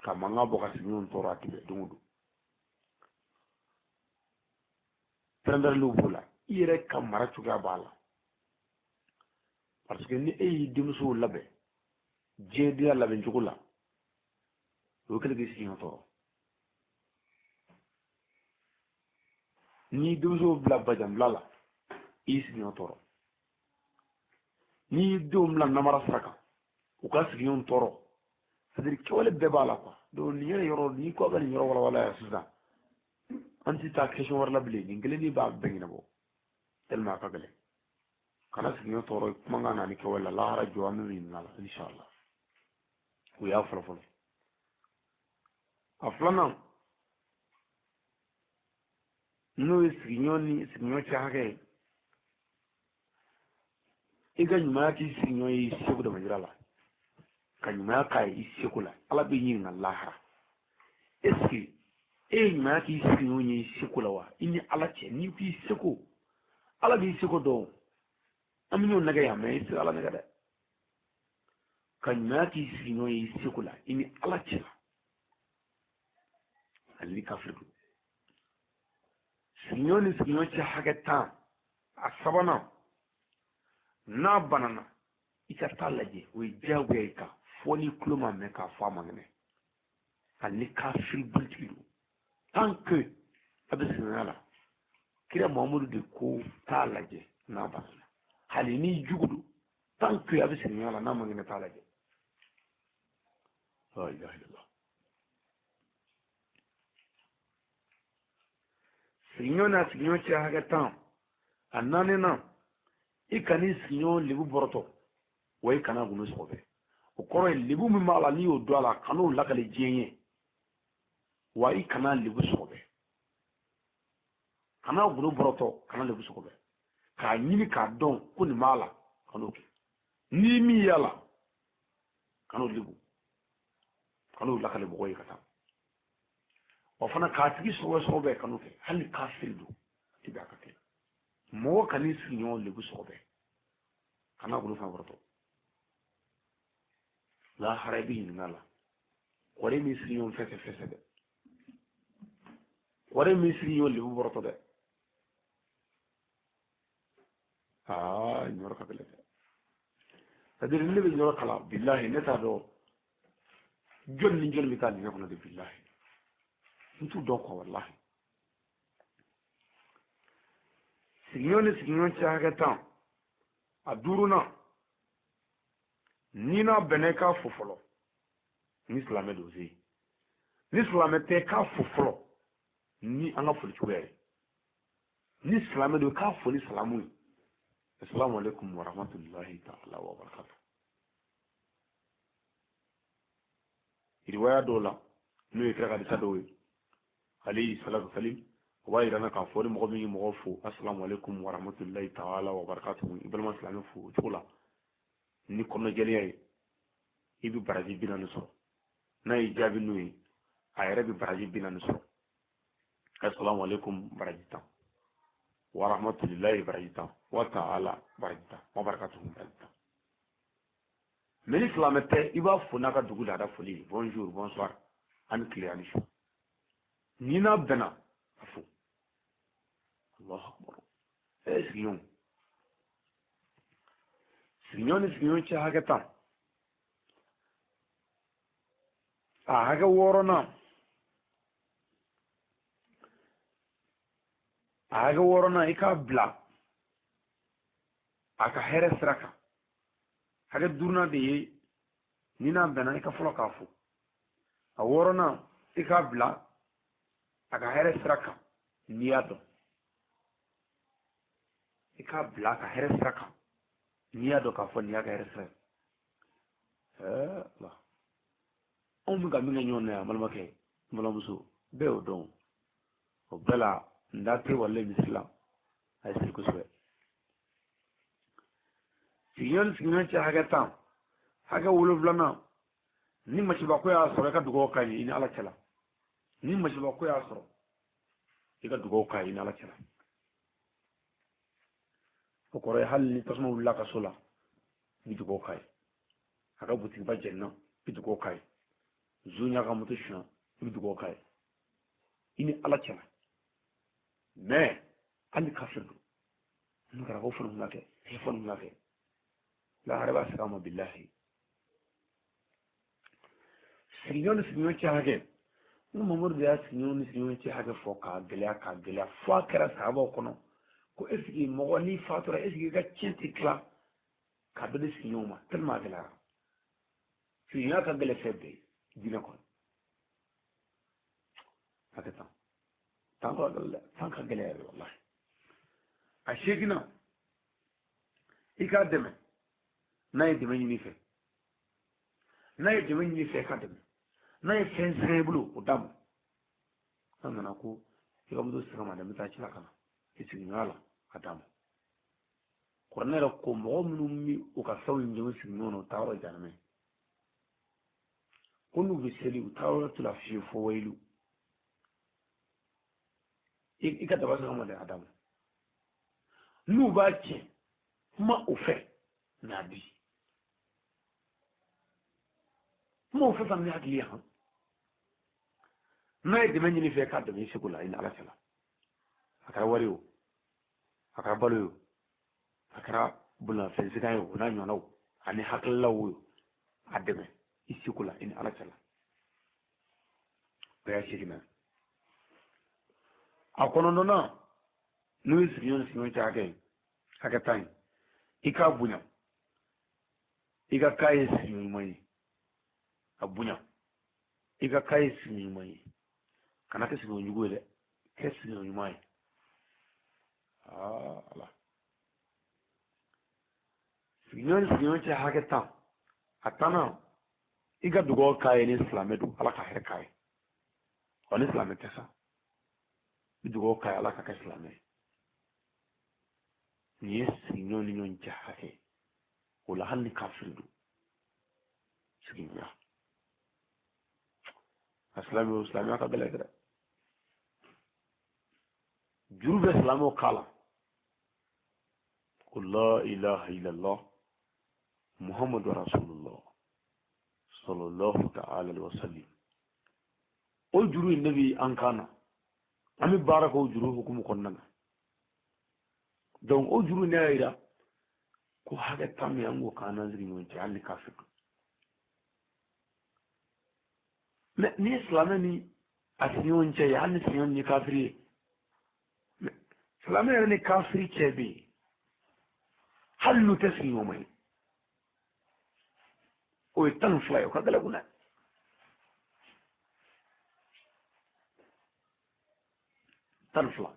ka manga bɔ ka sigiɲɔgɔn tɔɔrɔ a ti bɛn don o don pɛrɛnpɛrɛnliw b'o la i yɛrɛ ka mara cogoya b'a la parce que ni e y'i denmusow labɛn diɲɛdenya labɛn cogo la o ye kele k'i sigiɲɔgɔn tɔɔrɔ n'i denmusow bila bajanbila la i y'i sigiɲɔgɔn tɔɔrɔ n'i y'i denw bila namara sira kan u ka sigiɲɔgɔn tɔɔrɔ c'est-à-dire kɛwale bɛɛ b'a la quoi donc nin yɔrɔ n'i ko a bɛ nin yɔrɔ walawala yan sisan an ti taa question wɛrɛ la bilen nin kelen de b'a bɛɛ ɲɛnabɔ tellement a ka gɛlɛn kana sigiɲɔgɔn tɔɔrɔ kumakan na ni kɛwale la lahara jɔ an bɛ ɲininka la inshallah o y'a fɔlɔ a filanan n'o ye sigiɲɔgɔn ni sigiɲɔgɔn cɛ hakɛ ye i ka ɲumanya k'i sigiɲɔgɔn ye i seko dama yira la ka ɲumanya k'a ye i seko la ala bɛ ɲininka lahara est ce que e ye ɲumanya k'i sigiɲɔgɔn ye i seko la wa i ni ala cɛ n'i k'i seko ala b'i seko dɔn an bɛ ɲɔgɔn nɛgɛ yan mɛ i tɛ ala nɛgɛ dɛ ka ɲumanya k'i sigiɲɔgɔn ye i seko la i ni ala cɛ la hali ni kafiri don sigiɲɔgɔn ni sigiɲɔgɔn cɛ hakɛ tan a sabanan n'a banana i ka taa lajɛ o ye diyagoya i kan fo n'i tulo ma mɛn k'a fɔ a man kɛnɛ hali ni kafiri bulutigi don tant que a bɛ sigiɲɔgɔnya la kira muhamadu de ko taa lajɛ n'a banana hali n'i jugu don tant que a bɛ sigiɲɔgɔnya la n'a man kɛnɛ taa lajɛ la ilaha illallah sigiɲɔgɔn n'a sigiɲɔgɔn cɛ hakɛ tan a naaninan i kan'i sigiɲɔgɔn lebu bɔrɔtɔ wa i kana golo sɔgɔbɛ o kɔrɔ ye lebu min b'a la n'i y'o don a la kan'o lakale diɲɛ ye wa i kana lebu sɔgɔbɛ kana golo bɔrɔtɔ kana lebu sɔgɔbɛ k'a ɲini k'a dɔn ko nin b'a la kan'o kɛ n'i min y'a la kan'o lebu kan'o lakale mɔgɔ ye ka taa o fana k'a tigi sɔgɔbɛ kan'o kɛ hali kafiri don a tɛ bɛn a ka kɛ mɔgɔ kan'i sigiɲɔgɔn lebu sɔgɔbɛ kana golo fana bɔrɔtɔ lahara i bɛ ɲininka a la wari min sigiɲɔgɔn fɛsɛ dɛ wari min sigiɲɔgɔn lebu bɔrɔtɔ dɛ ñoro ka bele c'est-à-dire ne be ñoro kala billahi ne ta do jonni mi ka ni ko de billahi ntu do ko wallahi sigiñon ci haka tan a duruna ni na bene ka fofolo ni silamɛ do se ni silamɛ tɛ k'a fo fɔlɔ ni an ka foli cogoya ye ni silamɛ do k'a foli salamu ye assalamu alaikum wa rahmatullahi ta'ala wa barakatuh riwaya dɔw la n'o ye kira ka hadisa dɔw ye alayhi salatu salim o b'a yira na k'a fɔ ni mɔgɔ min ye mɔgɔ fo assalamu alaikum wa rahmatullahi ta'ala wa barakatuh i balima silamɛ fo o cogo la ni kɔnɔjɛlenya ye i bɛ baraji 40 sɔrɔ n'a ye jaabi n'o ye a yɛrɛ bɛ baraji 40 sɔrɔ assalamu alaikum baraji 10 wa rahmatullahi baraji 10 wa ta'ala baraji 10 wa barakatuhu baraji 10 mais ni silamɛ tɛ i b'a fo n'a ka dugu laada foli ye bonjour bonsoir ani tile ani su ni n'a bɛnna a fo allahu akbar sigiɲɔgɔn ni sigiɲɔgɔn cɛ hakɛ tan a hakɛ 6nan a hakɛ 6nan i k'a bila a ka hɛrɛ sira kan hakɛ 5nan de ye ni n'a bɛnna i ka fɔlɔ k'a fo a 6nan i k'a bila a ka hɛrɛ sira kan n'i y'a dɔn i k'a bila a ka hɛrɛ sira kan n'i y'a dɔn k'a fɔ nin y'a ka hɛrɛ sira ye anw bɛ ka min kɛ ɲɔgɔn na yan balimakɛ n balimamuso bɛɛ y'o dɔn o bɛɛ la n da tɛ wale misiri la a ye siri kosɛbɛ sigiɲɔgɔn cɛ hakɛ 10 hakɛ 7nan ni masibako y'a sɔrɔ i ka dugawu ka ɲi i ni ala cɛla ni masibako y'a sɔrɔ i ka dugawu ka ɲi i ni ala cɛla o kɔrɔ ye hali ni tasuma wulila ka so la i bɛ dugawu ka ye a ka butikiba jɛnina i bɛ dugawu ka ye zunya ka moto suɲɛ i bɛ dugawu ka ye i ni ala cɛla mais hali kafir don n'o kɛra ko fana mun ka kɛ e fana mun ka kɛ lahara b'a segin a ma billahi sigiɲɔgɔn cɛ hakɛ n ko mamadu de y'a sigiɲɔgɔn cɛ hakɛ fɔ k'a gɛlɛya fo a kɛra sahabaw kɔnɔ ko est ce que mɔgɔ n'i fatura est ce que i ka tiɲɛ tɛ tila ka dɔ di sigiɲɔgɔn ma tellement a gɛlɛyara sigiɲɔgɔnya ka gɛlɛn fɛn bɛɛ ye diinɛ kɔnɔ hakɛ tan ka gɛlɛn yɛrɛ wallahi a 8nan i k'a dɛmɛ n'a ye dɛmɛ ɲini fɛ n'a ye dɛmɛ ɲini fɛ ka dɛmɛ n'a ye fɛn sɛgɛn i bolo o d'a ma an nana ko i ka moto sɛgɛn ma dɛ n bɛ taa ci la ka na i sigiɲɔgɔnya la a d'a ma kuranɛ yɛrɛ ko mɔgɔ minnu bɛ u ka fɛnw jɛn sigiɲɔgɔn na u taa yɔrɔ janmɛ ko n'u bɛ seli u taa yɔrɔ tula fiye fo wayilu i ka daba sɛgɛn ma dɛ a d'a ma n'u b'a tiɲɛ kuma o fɛ n'a di kuma o fɛ fana ni hakili ye han n'a ye dɛmɛ ɲini fɛ k'a dɛmɛ i seko la i ni ala cɛla a kɛra wari o a kɛra balo ye o a kɛra bolimafɛnsigan ye o n'a ɲɔgɔnnaw ani hakililaw ye a dɛmɛ i seko la i ni ala cɛla o y'a 8nan a 9nan n'o ye sigiɲɔgɔn cɛ hakɛ 10 ye i k'a bonya i ka k'a ye sigiɲɔgɔn ɲuman ye a bonya i ka k'a ye sigiɲɔgɔn ɲuman ye kana kɛ sigiɲɔgɔn jugu ye dɛ kɛ sigiɲɔgɔn ɲuman ye ala sigiɲɔgɔn cɛ hakɛ 10 a 10nan i ka dugawu k'a ye ni silamɛ don ala ka hɛrɛ k'a ye wa ni silamɛ tɛ sa i dugawu k'a ye ala ka kɛ silamɛ ye nin ye sigiɲɔgɔn ni ɲɔgɔn cɛ hakɛ o la hali ni kafiri don sigiɲɔgɔnya a silamɛya ka gɛlɛn dɛ juru bɛ silamɛw k'a la ko la ilaha illallah muhammadu rasulullah sallallahu ta'ala alaihi wa sallam o juru in ne bi an kan na an bɛ baara kɛ o juru hukumu kɔnɔna na donc o juru ne y'a jira ko hage tam yango kana zuri wonte alli kafir ni islamani asiyon ce ya ni siyon ni kafiri islamani ne kafiri ce bi hallu taslimu mai o tan fly ka gala guna tan fly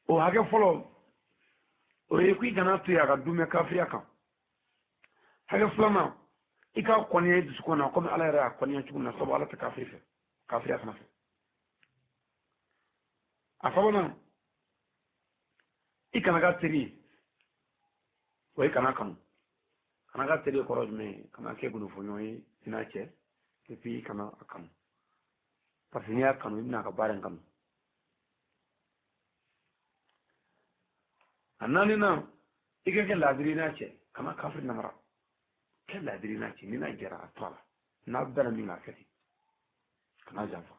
o hage folo o ye kui kana tu ya ga dume kafiri kan hage flama ika kɔniya dusukɔnɔ komi ala yɛrɛ y'a kɔniya cogo min na sabu ala tɛ kafiri fɛ kafiriya fana fɛ a sabanan i kana ka teri o ye kana kanu kana ka teri kɔrɔ jumɛn kana kɛ gunufɔɲɔgɔn ye i n'a cɛ et puis i kana a kanu parce que n'i y'a kanu i bɛna a ka baara in kanu a naaninan i ka kɛ laadiri i n'a cɛ kana kafiri namara kɛ laadiri n'a cɛ ni n'a jɛra a to a la n'a bɛra min k'a kɛ ten kana janfa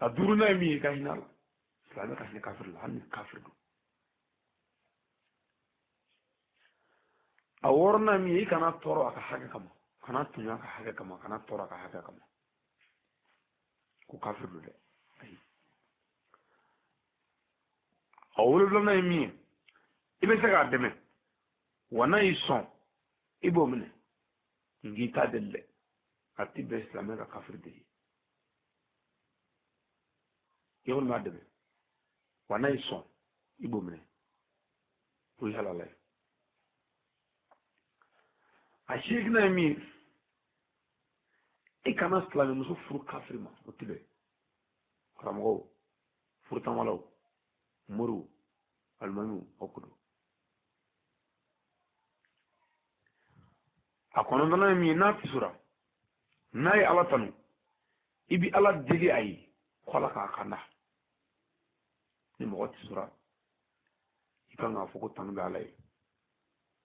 a duurunan ye min ye i ka hinɛ a la silamɛ ka hinɛ kafiri la hali ni kafiri don a wɔɔrɔnan min ye i kana tɔɔrɔ a ka hakɛ kama kana tuɲɔ a ka hakɛ kama kana tɔɔrɔ a ka hakɛ kama ko kafiri don dɛ ayi a wolonfilanan ye min ye i bɛ se k'a dɛmɛ wa n'a y'i sɔn i b'o minɛ ngi t'a deli dɛ a ti bɛn silamɛ ka kafiri de ye i kɔni b'a dɛmɛ wa n'a y'i sɔn i b'o minɛ o ye halala ye a seeginan ye min ye i kana silamɛmuso furu kafiri ma o ti bɛn karamɔgɔw furutanwalaw moriw alimamiw aw ko don a kɔnɔntɔnnan ye min ye n'a tisora n'a ye ala tanu i bi ala deli a ye ko ala k'a kanda ni mɔgɔ tisora i kan k'a fɔ ko tanu bɛ ala ye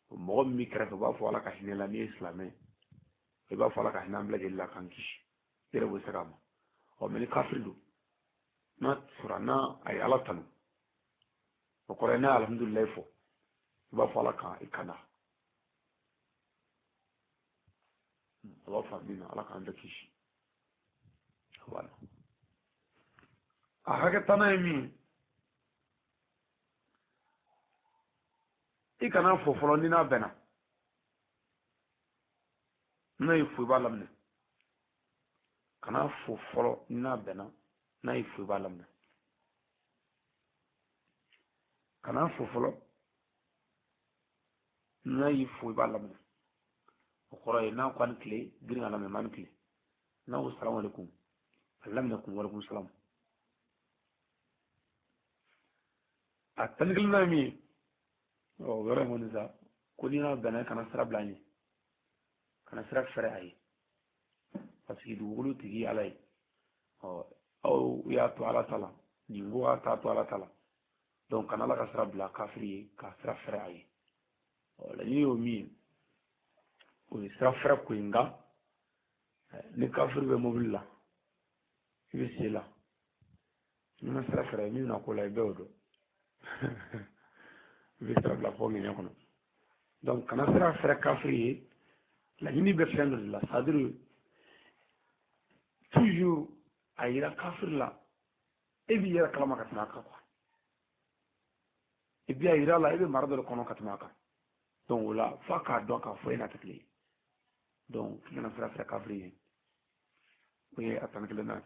mɔgɔ min b'i kɛrɛfɛ u b'a fɔ ala ka hinɛ la n'i ye silamɛ i b'a fɔ ala ka hinɛ an bɛɛ lajɛlen la k'an kisi i yɛrɛ b'o se k'a ma mɛ ni kafiri don n'a tisora n'a a ye ala tanu o kɔrɔ ye n'a ye alihamudulilayi fɔ i b'a fɔ ala ka i kanda a b'a fɔ amina ala k'an bɛɛ kisi voilà a hakɛ tanna ye min ye i kana fɔ fɔlɔ ni n'a bɛnna n'a y'i fo i b'a laminɛ kana fɔ fɔlɔ ni n'a bɛnna n'a y'i fo i b'a laminɛ kana fɔ fɔlɔ n'a y'i fo i b'a laminɛ o kɔrɔ ye n'a ko ani tile girin ka lamɛn ani tile n'a ko salamu alaikum a laminɛ kun walaikum salam a tani kelen na ye min ye o yɔrɔ in kɔni sa ko ni n'a bɛnna kana sira bila an ye kana sira fɛrɛ a ye parce que dugukolo tigi ye ala ye aw y'a to ala ta la nin ko a t'a to ala ta la donc kana ala ka sira bila kafiri ye ka sira fɛrɛ a ye laɲini y'o min ye o ye sira fɛrɛ ko ye nka ni kafiri bɛ mobili la i bɛ se la ni ma sira fɛrɛ min na ko la i bɛɛ y'o dɔn i bɛ sira bila fɔ ŋɛɲɛ kɔnɔ donc kana sira fɛrɛ kafiri ye laɲini bɛ fɛn dɔ de la c'est à dire toujours a yira kafiri la e b'i yɛrɛ kalama ka tɛmɛ a kan quoi et puis a yira la e bɛ mara dɔ de kɔnɔ ka tɛmɛ a kan donc o la f'a k'a dɔn k'a fɔ e n'a tɛ kelen ye donc k'i kana sira fɛrɛ kafiri ye o ye a tani kelennan ye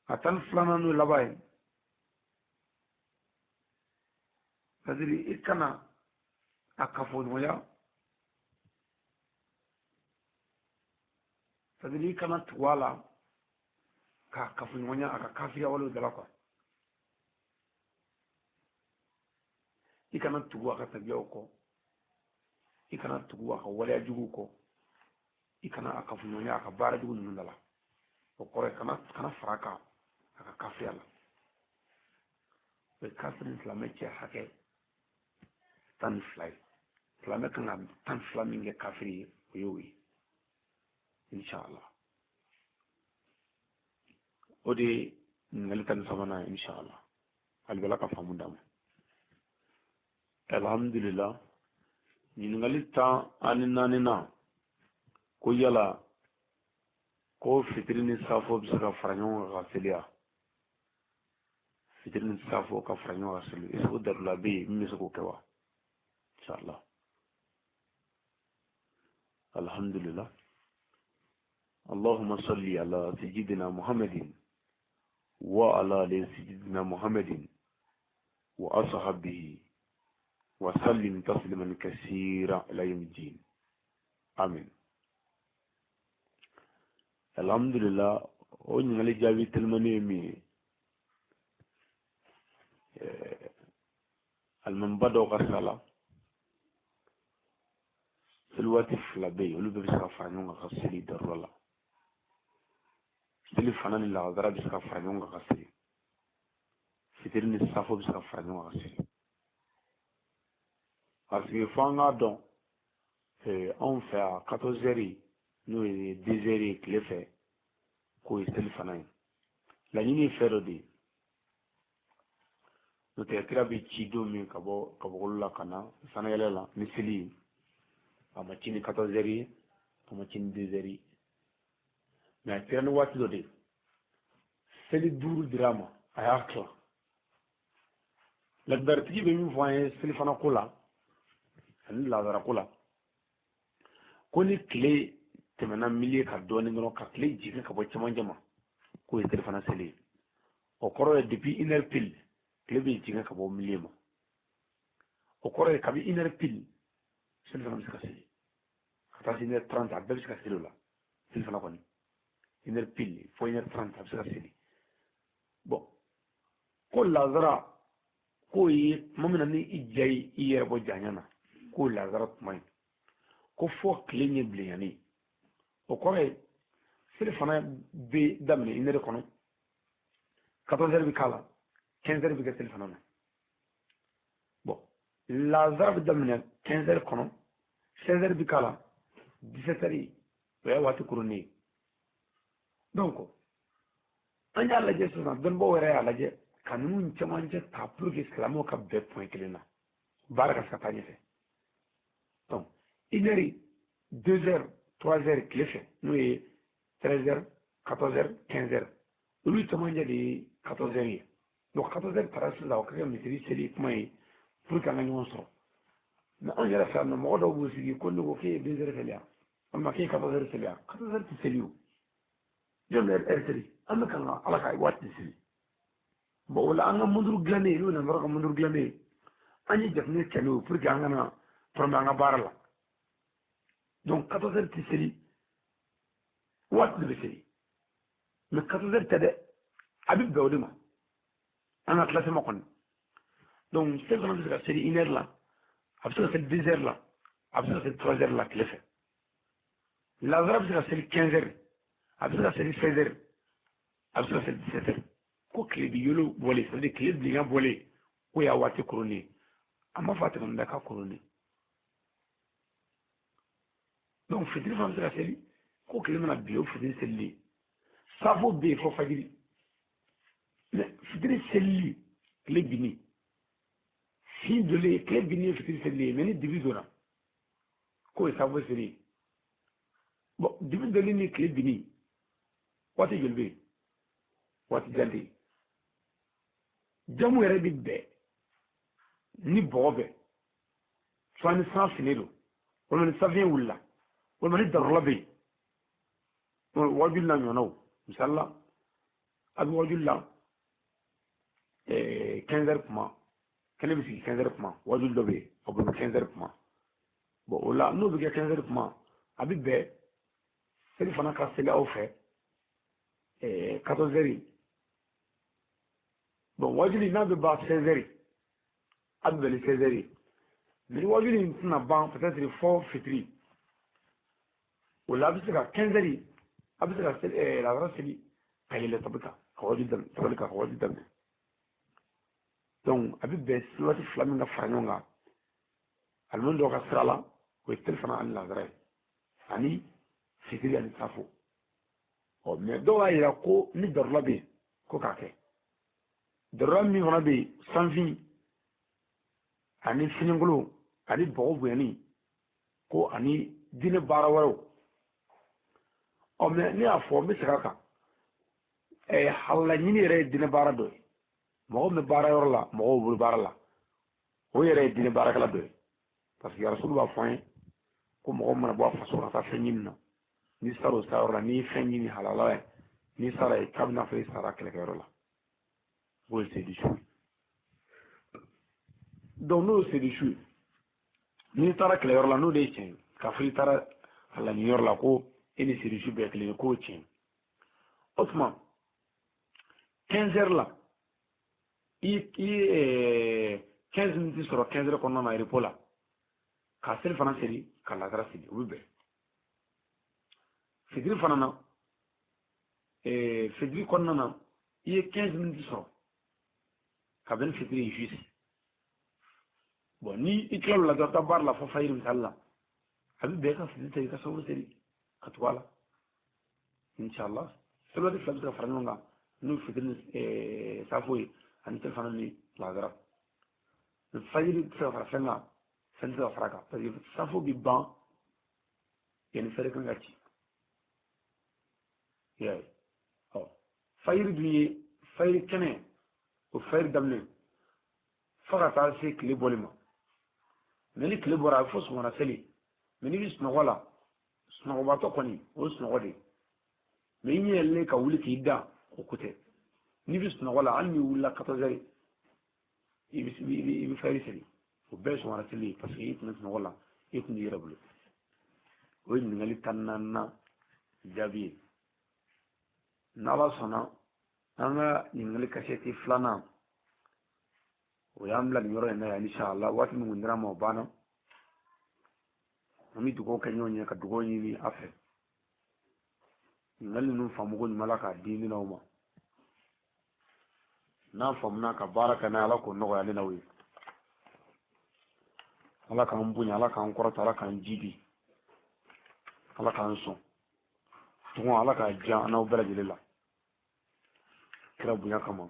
a tani filanan n'o ye laban ye c'est à dire i kana a kafoɲɔgɔnya c'est à dire i kana tugu a la k'a kafoɲɔgɔnya a ka kafiriya walew dala quoi i kana tugu a ka tabiyaw kɔ i kana tugu a ka waleya juguw kɔ i kana a kafoɲɔgɔnya a ka baara jugu ninnu dala o kɔrɔ ye kana fara a kan a ka kafiriya la o ye kafiri ni silamɛ cɛ hakɛ 12 ye silamɛ kan ka 12 min kɛ kafiri ye o y'o ye inshallah o de ye ɲininkali 13nan ye inshallah albala ka famu dam alhamdulillah ñiningali ta ani nanina ko yala ko fitrini safo bi se ka fara ɲɔgɔn kan ka seliya fitrini safo ka fara ɲɔgɔn kan seli est-ce que darula bɛ yen min bɛ se k'o kɛ wa inshallah alhamdulillah اللهم صل على سيدنا محمد وعلى آل سيدنا محمد وأصحابه وسلم تسليما كثيرا إلى يوم الدين آمين الحمد لله ونغلي جابي تلمني مي المنبدو غسلا سلواتي فلابي ولو بيسا فانيون غسلي درولا سلي فنان الله غدرا بيسا فانيون غسلي فيترني سافو بيسا فانيون غسلي أصلي فانا دون on fait à 14h nous 2h clé fait ko sel fanay la ñini fero di no te tira bi ci do mi kabo la kana sana yele la misili ama ci 14h ama ci 2h mais tira no wati do de seli duru drama ayakla la darti be mi voye sel fana kula an la dara kula ko ni clé tɛmɛna milieu ka dɔɔni dɔrɔn ka tile jigin ka bɔ cɛmancɛ ma k'o ye telefana seli o kɔrɔ ye depuis 1 heure pile tile bɛ jigin ka bɔ milieu ma o kɔrɔ ye kabi 1 heure pile seli fana bɛ se ka seli ka taa se 1 heure 30 a bɛɛ bɛ se ka seli o la seli fana kɔni 1 heure pile fo 1 heure 30 a bɛ se ka seli bon ko lazara k'o ye tuma min na ni i ja ye i yɛrɛ bɔ jaɲa na k'o lazara tuma ye ko fo tile ɲɛ bilenyani o kɔrɔ ye seli fana bɛ daminɛ 1 heure kɔnɔ 14h bɛ k'a la 15h bɛ kɛ seli fana na bon lazara bɛ daminɛ 15h kɔnɔ 16h bɛ k'a la 17h o y'a waati kurunin ye donc an y'a lajɛ sisan dɔnnibaaw yɛrɛ y'a lajɛ ka ninnu cɛmancɛ ta pour que silamɛw ka bɛn point kelen na baara ka se ka taa ɲɛfɛ donc 1 heure 2 heures 3 heures tile fɛ n'o ye 13h 14h 15h olu cɛmancɛ de ye 14h ye donc 14h taara sisan o ka kɛ misiri seli kuma ye pour que an ka ɲɔgɔn sɔrɔ mais an yɛrɛ fɛ yan nɔ mɔgɔ dɔw b'u sigi ko ne ko k'e ye 2 heures seli yan walima k'e ye 14h seli yan 14h tɛ seli o jɔn bɛ heure seli an bɛ kan ka ala ka waati seli bon o la an ka munduru dilannen n'o nanzaraw ka munduru dilannen an ye jateminɛ kɛ n'o ye pour que an kana tɔrɔmɛ an ka baara la donc 14h tɛ seli waati de bɛ seli mais 14h tɛ dɛ a bɛ bɛn o de ma an ka classement kɔni donc seli fana bɛ se ka seli 1 heure la a bɛ se ka seli 2 heures la a bɛ se ka seli 3 heures la tile fɛ lazara bɛ se ka seli 15h a bɛ se ka seli 16h a bɛ se ka seli 17h ko tile bi yolo bɔlen c'est à dire tile bilenka bɔlen ko y'a waati kurunin ye a ma fɔ a tɛmɛ bɛɛ ka kurunin donc fitiri fana bɛ se ka seli ko tile mana bi o fitiri selili safo bɛ yen fɔ fajiri mais fitiri selili tile binni fin donnen tile binni ye fitiri selili ye mais ni dibi donna k'o ye safo seli ye bon dibi donni ni tile binni waati joli bɛ yen waati jan tɛ yen jamu yɛrɛ bɛ bɛn ni bɔgɔ bɛɛ soit ni san finnen don walima ni safiɲɛ wulila walima ni darula bɛ yen wajuli la ɲɔgɔnnaw misali la a bɛ wajuli la 15h kuma kɛnɛ bɛ sigi 15h kuma wajuli dɔ bɛ yen a bɛ 15h kuma bon o la n'o bɛ kɛ 15h kuma a bɛ bɛn seli fana ka seli aw fɛ 14h bon wajuli n'a bɛ ban 16h a bɛ bɛn ni 16h mais ni wajuli in tɛna ban peut-être fɔ fitiri o la a bɛ se ka 15h a bɛ se ka lazara seli ka yɛlɛ tabi kan ka wajuli daminɛ tabali kan ka wajuli daminɛ donc a bɛ bɛn waati fila min ka fara ɲɔgɔn kan alimami dɔw ka sira la o ye seli fana ani lazara ye ani fitiri ani safo mais dɔw y'a yira ko ni darula bɛ yen ko k'a kɛ dɔrɔn min fana bɛ yen sanfin ani finingolo ani bɔgɔ bonyani ko ani diinɛ baara wɛrɛw mɛ ne y'a fɔ n bɛ segin a kan halala ɲini yɛrɛ ye diinɛ baara dɔ ye mɔgɔ min bɛ baara yɔrɔ la mɔgɔw bolo baara la o yɛrɛ ye diinɛ baarakɛla dɔ ye parce que rasulu b'a fɔ an ye ko mɔgɔ mana bɔ a faso ka taa fɛn ɲini na n'i sara o sara yɔrɔ la n'i ye fɛn ɲini halala ye n'i sara ye k'a bɛna fɔ i sara kɛlɛkɛyɔrɔ la o ye sedisu ye donc n'o ye sedisu ye n'i taara kɛlɛyɔrɔ la n'o de ye tiɲɛ ye k'a fɔ i taara halaɲiniyɔrɔ la ko e ni sedisu bɛɛ kelen ye k'o ye tiɲɛ o tuma 15 heures la i ye 15 minutes sɔrɔ 15 heures kɔnɔna na repos la ka seli fana seli ka lasara seli o bɛ bɛn fitiri fana na fitiri kɔnɔna na i ye 15 minutes sɔrɔ ka bɛn ni fitiri ye juste bon ni i tila o la dɔrɔn taa baara la fɔ fayiri misali la a bɛ bɛn ka fitiri seli ka sababu seli ka tugu a la inshallah sɛbɛnni fila bɛ se ka fara ɲɔgɔn kan n'o fitiri safo ye ani seli fana ni lasara fayiri bɛ se ka fara fɛn kan fɛn tɛ se ka fara kan parce que safo bɛ ban yanni fɛrɛ kan ka ci yeah. fayiri dun ye fayiri kɛnɛ o fayiri daminɛ fo ka taa se tile bɔli ma mɛ ni tile bɔra a bɛ fɔ sɔgɔmada seli mɛ n'i bɛ sunɔgɔ la sunɔgɔbatɔ kɔni o ye sunɔgɔ de ye mɛ i ɲɛ yɛlɛlen ka wuli k'i da o ko tɛ n'i bɛ sunɔgɔ la hali n'i wulila 14 heures i bɛ fayiri seli o bɛɛ ye sɔgɔmada seli ye parce que i tun bɛ sunɔgɔ la i tun b'i yɛrɛ bolo o ye ɲininkali 14nan jaabi ye n'ala sɔnna an ka ɲininkali kasɛti filanan o y'an bila nin yɔrɔ in na yan inshallah waati min kun dira ma o banna an bɛ dugawu kɛ ɲɔgɔn ye ka dugawu ɲini a fɛ ɲininkali ninnu faamu ko ɲuman ala k'a di ne n'aw ma n'a faamuna ka baara kɛ n'a ye ala k'o nɔgɔya ne n'aw ye ala k'an bonya ala k'an kɔrɔta ala k'an jiidi ala k'an sɔn tugun ala k'a diya an n'aw bɛɛ lajɛlen la kira bonya kama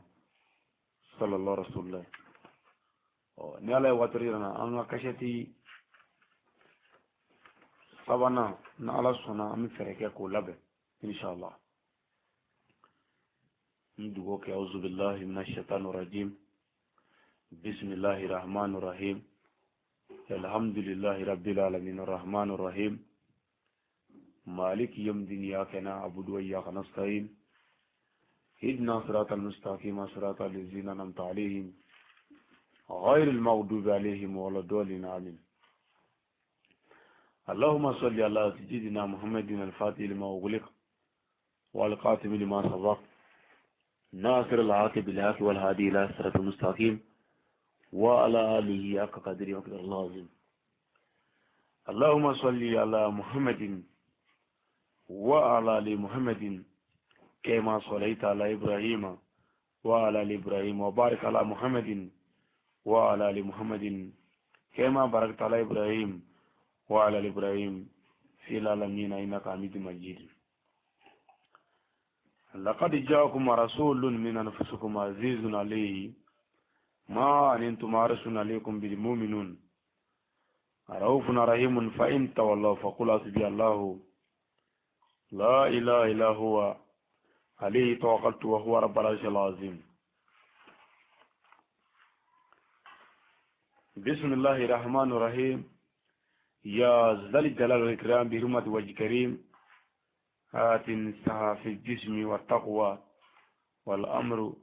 sallallahu rasulillah ni ala ye waati yɛrɛ na an ka kasɛti sabanan ni ala sɔnna an bɛ fɛɛrɛ kɛ k'o labɛn inshallah n dugawu kɛ auzu billahi minash shaitanir rajim bismillahir rahmanir rahim alhamdulillahi rabbil alamin arrahmanir rahim maliki yawmiddin iyyaka na'budu wa iyyaka nasta'in اهدنا صراط المستقيم صراط الذين أنعمت عليهم غير المغضوب عليهم ولا الضالين آمين اللهم صل على سيدنا محمد الفاتح لما أغلق والقاتم لما سبق ناصر الحق بالحق والهادي إلى صراط المستقيم وعلى آله حق قدره وقدر الله العظيم اللهم صل على محمد وعلى آل محمد كما صليت على إبراهيم وعلى آل إبراهيم وبارك على محمد وعلى آل محمد كما باركت على إبراهيم وعلى آل إبراهيم في العالمين إنك حميد مجيد لقد جاءكم رسول من أنفسكم عزيز عليه ما أنتم حريص عليكم بالمؤمنون رؤوف رحيم فإن تولوا فقل حسبي الله لا إله إلا هو عليه توكلت وهو رب العرش العظيم بسم الله الرحمن الرحيم يا ذا الجلال والإكرام بحرمة وجه كريم هات السها في الجسم والتقوى والأمر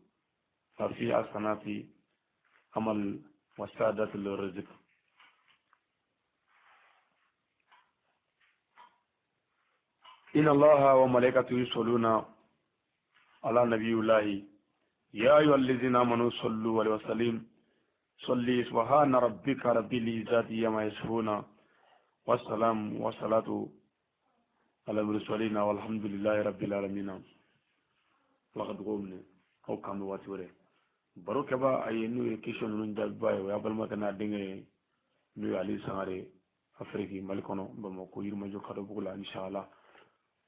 في الصنات عمل والسادة للرزق إن الله وملائكته يصلون على نبي الله يا أيها الذين آمنوا صلوا عليه وسلم صلي سبحان ربك رب العزة عما يصفون والسلام والصلاة على المرسلين والحمد لله رب العالمين لقد قمنا أو كانوا واتوري بروك با أي نوع كيشون من جالباي ويابل ما كنا دينه نوع علي سعره أفريقي ملكونه بمكو يرمى جو كارو بقولا إن شاء الله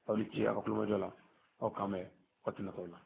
أولي تي أقول ما جلا أو كامه واتنا قولا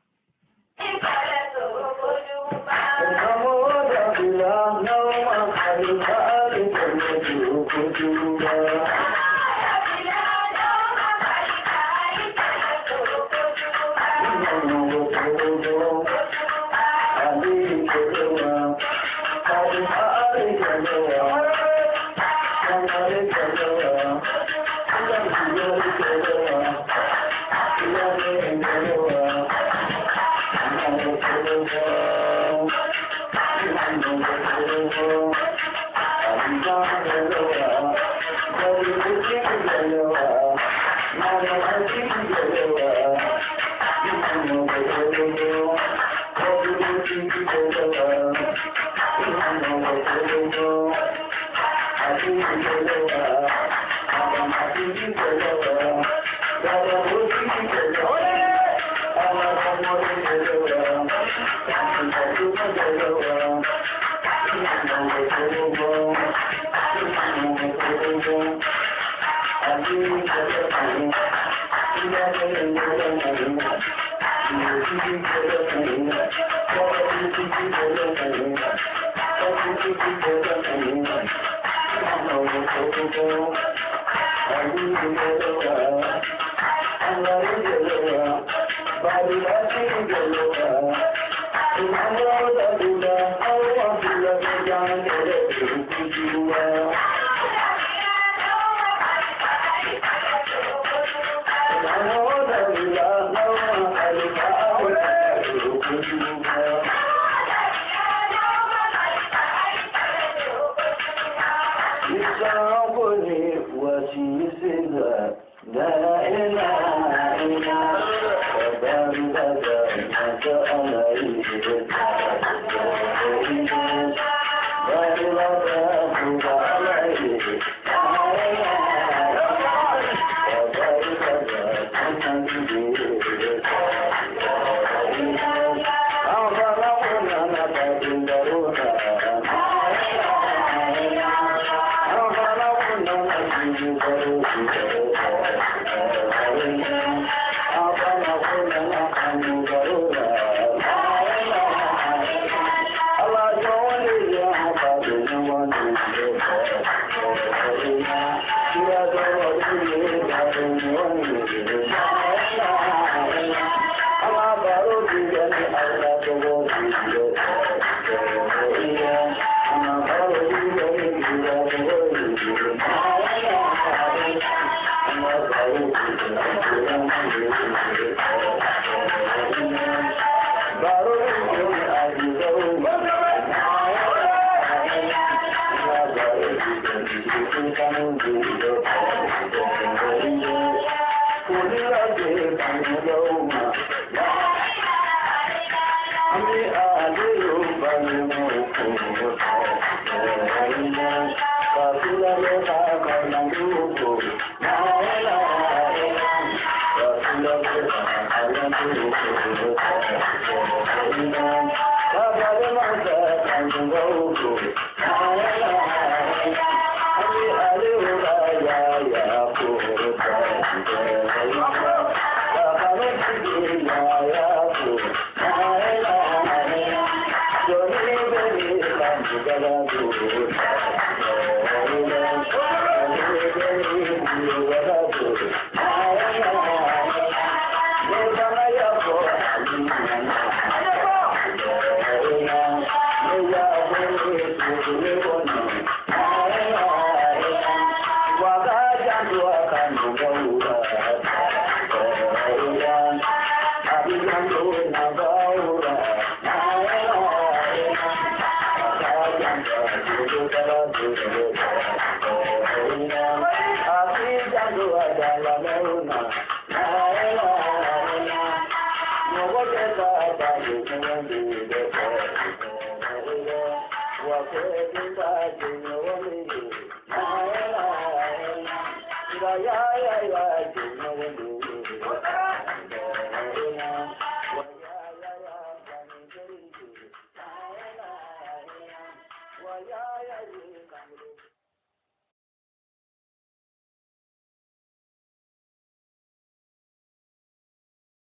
Thank you.